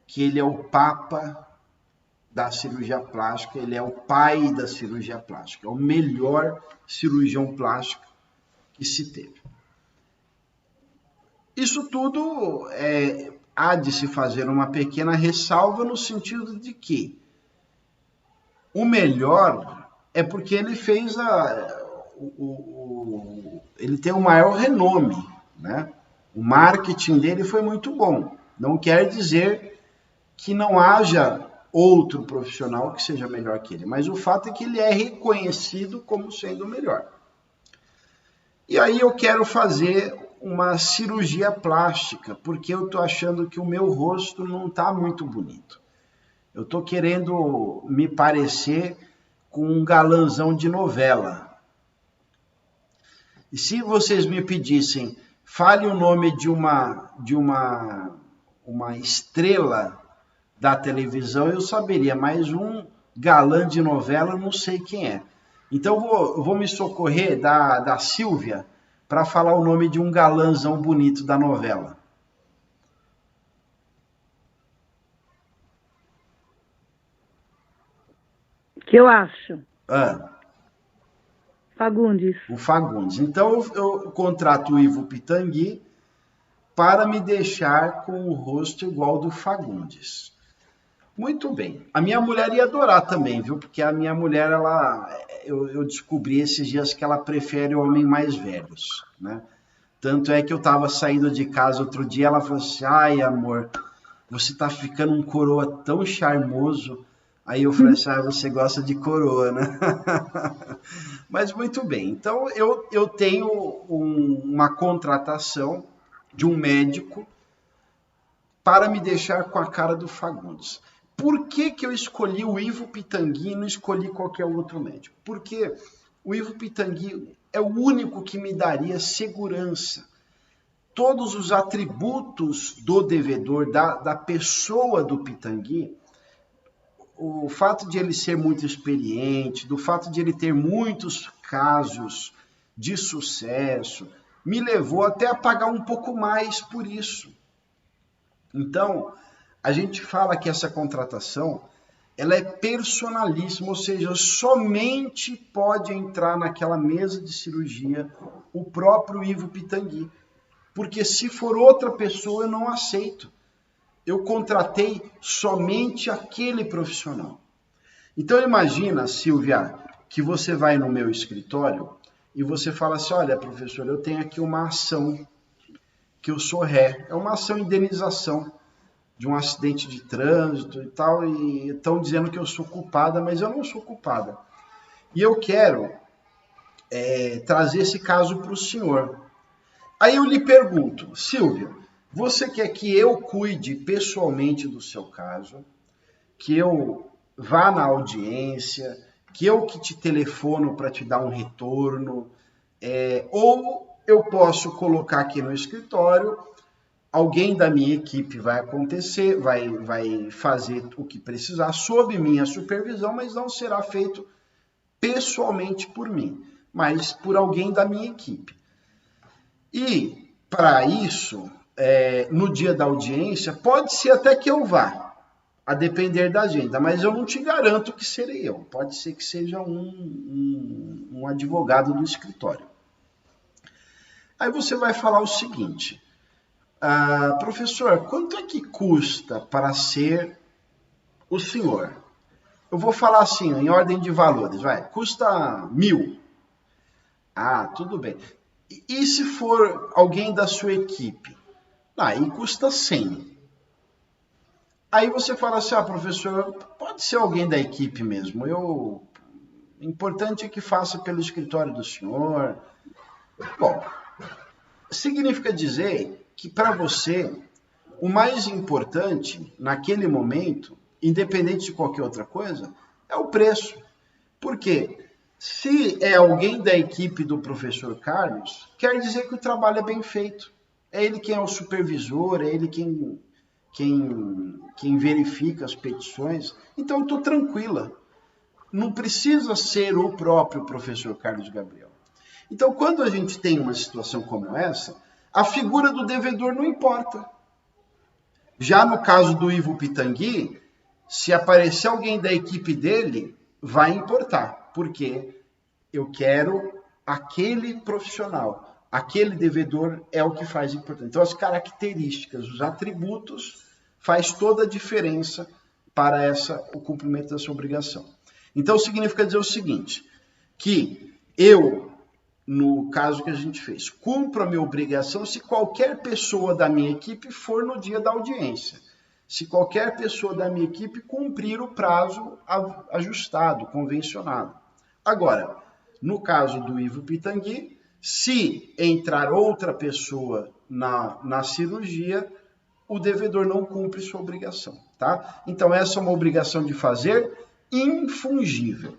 que ele é o papa da cirurgia plástica, ele é o pai da cirurgia plástica, é o melhor cirurgião plástico que se teve. Isso tudo há de se fazer uma pequena ressalva no sentido de que o melhor é porque ele fez ele tem o maior renome, né? O marketing dele foi muito bom. Não quer dizer que não haja outro profissional que seja melhor que ele, mas o fato é que ele é reconhecido como sendo o melhor. E aí eu quero fazer uma cirurgia plástica, porque eu estou achando que o meu rosto não está muito bonito. Eu estou querendo me parecer com um galãzão de novela. E se vocês me pedissem, fale o nome de uma estrela da televisão, eu saberia, mas um galã de novela eu não sei quem é. Então eu vou me socorrer da Silvia para falar o nome de um galãzão bonito da novela. Que eu acho? Fagundes. O Fagundes. Então eu contrato o Ivo Pitangui para me deixar com o rosto igual do Fagundes. Muito bem. A minha mulher ia adorar também, viu? Porque a minha mulher, eu descobri esses dias que ela prefere homens mais velhos, né? Tanto é que eu estava saindo de casa outro dia, ela falou assim, ai, amor, você está ficando um coroa tão charmoso. Aí eu falei assim, você gosta de coroa, né? Mas muito bem. Então, eu tenho uma contratação de um médico para me deixar com a cara do Fagundes. Por que eu escolhi o Ivo Pitangui e não escolhi qualquer outro médico? Porque o Ivo Pitangui é o único que me daria segurança. Todos os atributos do devedor, da pessoa do Pitangui, o fato de ele ser muito experiente, do fato de ele ter muitos casos de sucesso, me levou até a pagar um pouco mais por isso. Então, a gente fala que essa contratação, ela é personalíssima, ou seja, somente pode entrar naquela mesa de cirurgia o próprio Ivo Pitangui. Porque se for outra pessoa, eu não aceito. Eu contratei somente aquele profissional. Então, imagina, Silvia, que você vai no meu escritório e você fala assim, olha, professor, eu tenho aqui uma ação que eu sou ré. É uma ação de indenização de um acidente de trânsito e tal, e estão dizendo que eu sou culpada, mas eu não sou culpada. E eu quero trazer esse caso para o senhor. Aí eu lhe pergunto, Silvia, você quer que eu cuide pessoalmente do seu caso, que eu vá na audiência, que eu que te telefono para te dar um retorno, ou eu posso colocar aqui no escritório, alguém da minha equipe vai fazer o que precisar sob minha supervisão, mas não será feito pessoalmente por mim, mas por alguém da minha equipe. E, para isso, no dia da audiência, pode ser até que eu vá, a depender da agenda, mas eu não te garanto que serei eu. Pode ser que seja um advogado do escritório. Aí você vai falar o seguinte, professor, quanto é que custa para ser o senhor? Eu vou falar assim, em ordem de valores, custa 1.000. Ah, tudo bem. E se for alguém da sua equipe? Aí custa 100. Aí você fala assim, professor, pode ser alguém da equipe mesmo. O importante é que faça pelo escritório do senhor. Bom, significa dizer que para você, o mais importante naquele momento, independente de qualquer outra coisa, é o preço. Por quê? Se é alguém da equipe do professor Carlos, quer dizer que o trabalho é bem feito. É ele quem é o supervisor, é ele quem verifica as petições. Então, eu estou tranquila. Não precisa ser o próprio professor Carlos Gabriel. Então, quando a gente tem uma situação como essa, a figura do devedor não importa. Já no caso do Ivo Pitangui, se aparecer alguém da equipe dele, vai importar, porque eu quero aquele profissional, aquele devedor é o que faz importante. Então, as características, os atributos, faz toda a diferença para o cumprimento dessa obrigação. Então, significa dizer o seguinte, que eu, no caso que a gente fez, cumpro a minha obrigação se qualquer pessoa da minha equipe for no dia da audiência. Se qualquer pessoa da minha equipe cumprir o prazo ajustado, convencionado. Agora, no caso do Ivo Pitangui, se entrar outra pessoa na cirurgia, o devedor não cumpre sua obrigação, tá? Então, essa é uma obrigação de fazer infungível.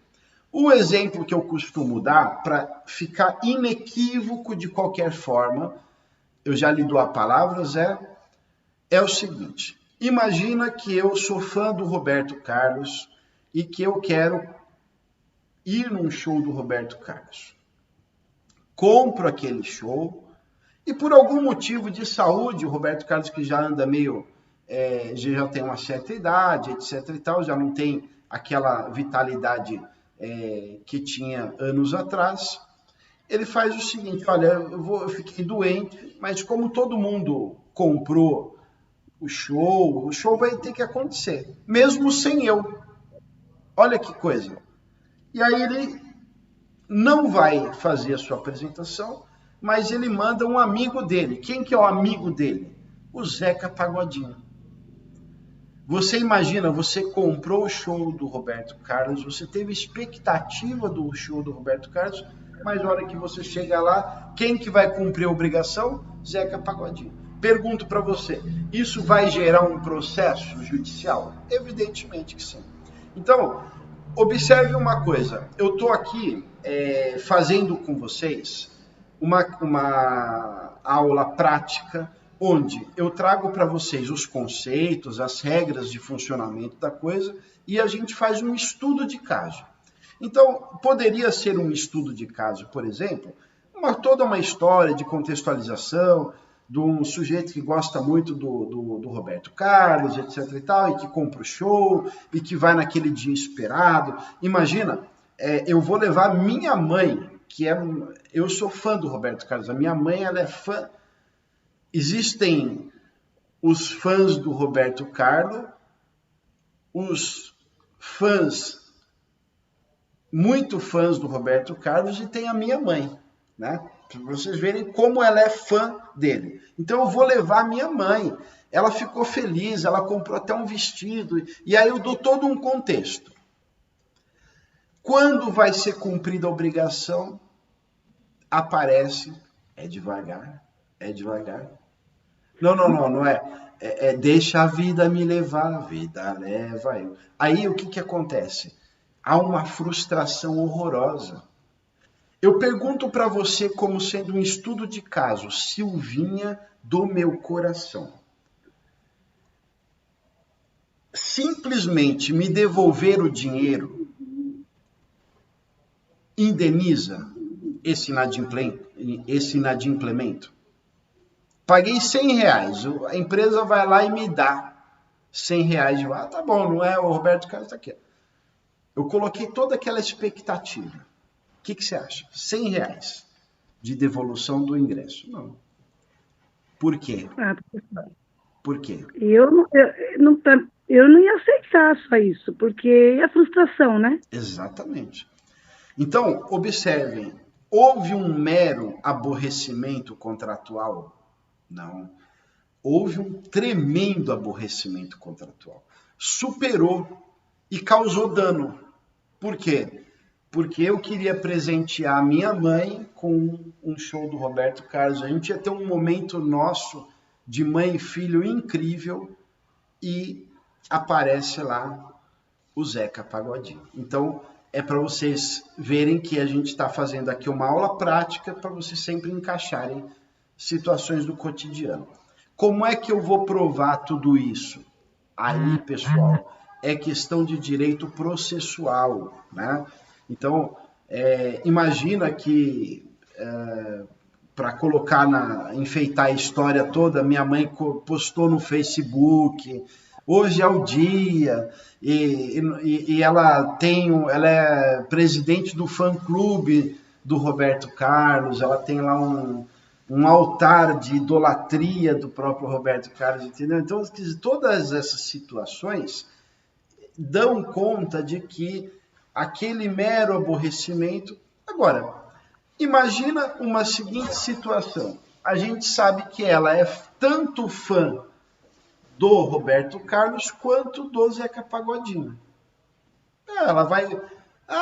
O exemplo que eu costumo dar, para ficar inequívoco de qualquer forma, eu já lhe dou a palavra, Zé, é o seguinte. Imagina que eu sou fã do Roberto Carlos e que eu quero ir num show do Roberto Carlos. Compro aquele show e por algum motivo de saúde, o Roberto Carlos que já anda meio, já tem uma certa idade, etc e tal, já não tem aquela vitalidade que tinha anos atrás, ele faz o seguinte, olha, eu fiquei doente, mas como todo mundo comprou o show vai ter que acontecer, mesmo sem eu. Olha que coisa. E aí ele não vai fazer a sua apresentação, mas ele manda um amigo dele. Quem que é o amigo dele? O Zeca Pagodinho. Você imagina, você comprou o show do Roberto Carlos, você teve expectativa do show do Roberto Carlos, mas na hora que você chega lá, quem que vai cumprir a obrigação? Zeca Pagodinho. Pergunto para você, isso vai gerar um processo judicial? Evidentemente que sim. Então, observe uma coisa, eu estou aqui fazendo com vocês uma aula prática, onde eu trago para vocês os conceitos, as regras de funcionamento da coisa, e a gente faz um estudo de caso. Então, poderia ser um estudo de caso, por exemplo, toda uma história de contextualização de um sujeito que gosta muito do Roberto Carlos, etc e tal, e que compra o show, e que vai naquele dia esperado. Imagina, eu vou levar minha mãe, eu sou fã do Roberto Carlos, a minha mãe, ela é fã. Existem os fãs do Roberto Carlos, os fãs, muito fãs do Roberto Carlos, e tem a minha mãe, né? Para vocês verem como ela é fã dele. Então eu vou levar a minha mãe. Ela ficou feliz, ela comprou até um vestido, e aí eu dou todo um contexto. Quando vai ser cumprida a obrigação, aparece, é devagar. Não é. Deixa a vida me levar, a vida leva eu. Aí o que acontece? Há uma frustração horrorosa. Eu pergunto para você como sendo um estudo de caso, Silvinha do meu coração. Simplesmente me devolver o dinheiro indeniza esse inadimplemento? Paguei R$100, a empresa vai lá e me dá R$100. Tá bom, não é o Roberto Carlos, tá aqui. Eu coloquei toda aquela expectativa. O que você acha? R$100 de devolução do ingresso? Não. Por quê? Por quê? Eu não ia aceitar só isso, porque é frustração, né? Exatamente. Então, observem, houve um mero aborrecimento contratual? Não. Houve um tremendo aborrecimento contratual. Superou e causou dano. Por quê? Porque eu queria presentear a minha mãe com um show do Roberto Carlos. A gente ia ter um momento nosso de mãe e filho incrível e aparece lá o Zeca Pagodinho. Então, é para vocês verem que a gente está fazendo aqui uma aula prática para vocês sempre encaixarem situações do cotidiano. Como é que eu vou provar tudo isso? Aí, pessoal, é questão de direito processual, né? Então, imagina que, para enfeitar a história toda, minha mãe postou no Facebook, hoje é o dia, e ela é presidente do fã-clube do Roberto Carlos, ela tem lá um altar de idolatria do próprio Roberto Carlos, entendeu? Então, todas essas situações dão conta de que aquele mero aborrecimento... Agora, imagina uma seguinte situação. A gente sabe que ela é tanto fã do Roberto Carlos quanto do Zeca Pagodinho. Ela vai...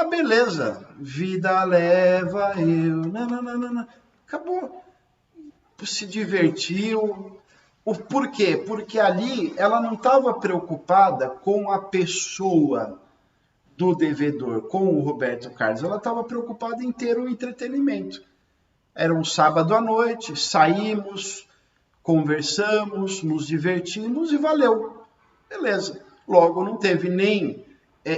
beleza. Vida leva eu... Não. Acabou. Se divertiu. Por quê? Porque ali ela não estava preocupada com a pessoa do devedor, com o Roberto Carlos. Ela estava preocupada em ter um entretenimento. Era um sábado à noite, saímos, conversamos, nos divertimos e valeu. Beleza. Logo, não teve nem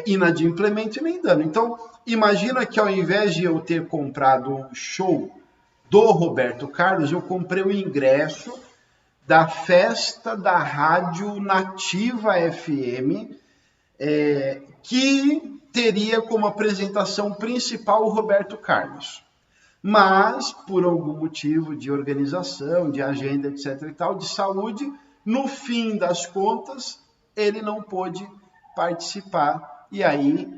inadimplemento e nem dano. Então, imagina que ao invés de eu ter comprado um show do Roberto Carlos, eu comprei o ingresso da festa da Rádio Nativa FM, que teria como apresentação principal o Roberto Carlos. Mas, por algum motivo de organização, de agenda, etc. e tal, de saúde, no fim das contas, ele não pôde participar. E aí,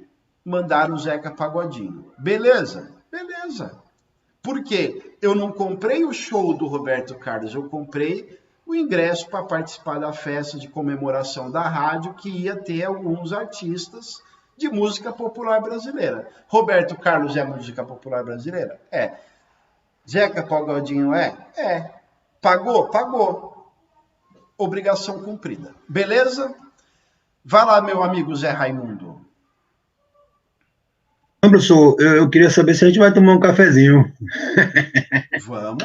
mandaram o Zeca Pagodinho. Beleza? Beleza. Por quê? Eu não comprei o show do Roberto Carlos, eu comprei o ingresso para participar da festa de comemoração da rádio, que ia ter alguns artistas de música popular brasileira. Roberto Carlos é música popular brasileira? É. Zeca Pagodinho é? É. Pagou? Pagou. Obrigação cumprida. Beleza? Vai lá, meu amigo Zé Raimundo. Não, professor, eu queria saber se a gente vai tomar um cafezinho. Vamos.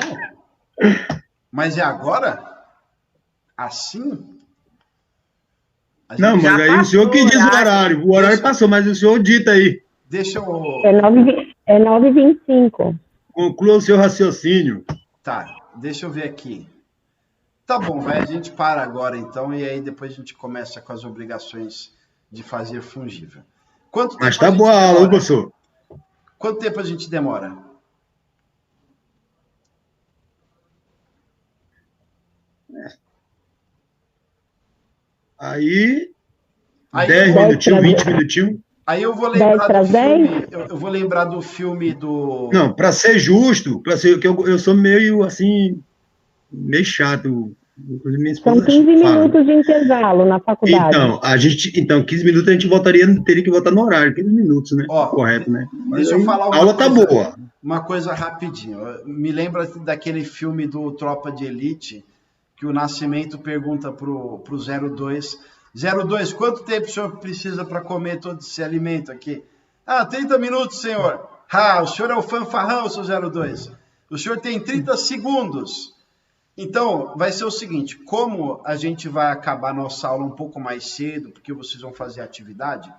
Mas é agora? Assim? Não, mas aí o senhor que diz o horário. O horário passou, mas o senhor dita aí. Deixa eu... É 9h25. Conclua o seu raciocínio. Tá, deixa eu ver aqui. Tá bom, vai, a gente para agora então, e aí depois a gente começa com as obrigações de fazer fungível. Quanto tempo mas tá boa a aula, professor. Quanto tempo a gente demora? Aí 10 minutinhos, 20 minutinhos. Aí eu vou lembrar do filme. Eu vou lembrar do filme do. Não, para ser justo, para ser que eu sou meio assim, meio chato. São 15 minutos de intervalo na faculdade. Então, 15 minutos a gente teria que voltar no horário, 15 minutos, né? Correto, né? Mas deixa eu falar uma aula coisa, tá boa. Uma coisa rapidinho. Me lembra daquele filme do Tropa de Elite, que o Nascimento pergunta pro 02, 02, quanto tempo o senhor precisa para comer todo esse alimento aqui? 30 minutos, senhor. O senhor é o fanfarrão, seu 02. O senhor tem 30 segundos. Então, vai ser o seguinte, como a gente vai acabar nossa aula um pouco mais cedo, porque vocês vão fazer atividade,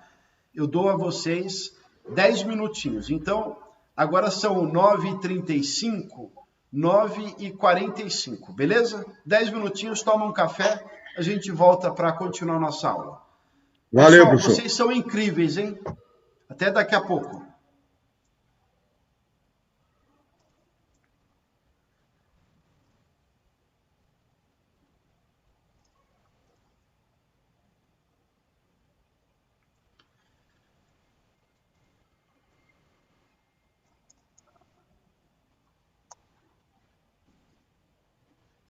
eu dou a vocês 10 minutinhos. Então, agora são 9h35, 9h45, beleza? 10 minutinhos, toma um café, a gente volta para continuar nossa aula. Valeu, pessoal, professor. Vocês são incríveis, hein? Até daqui a pouco.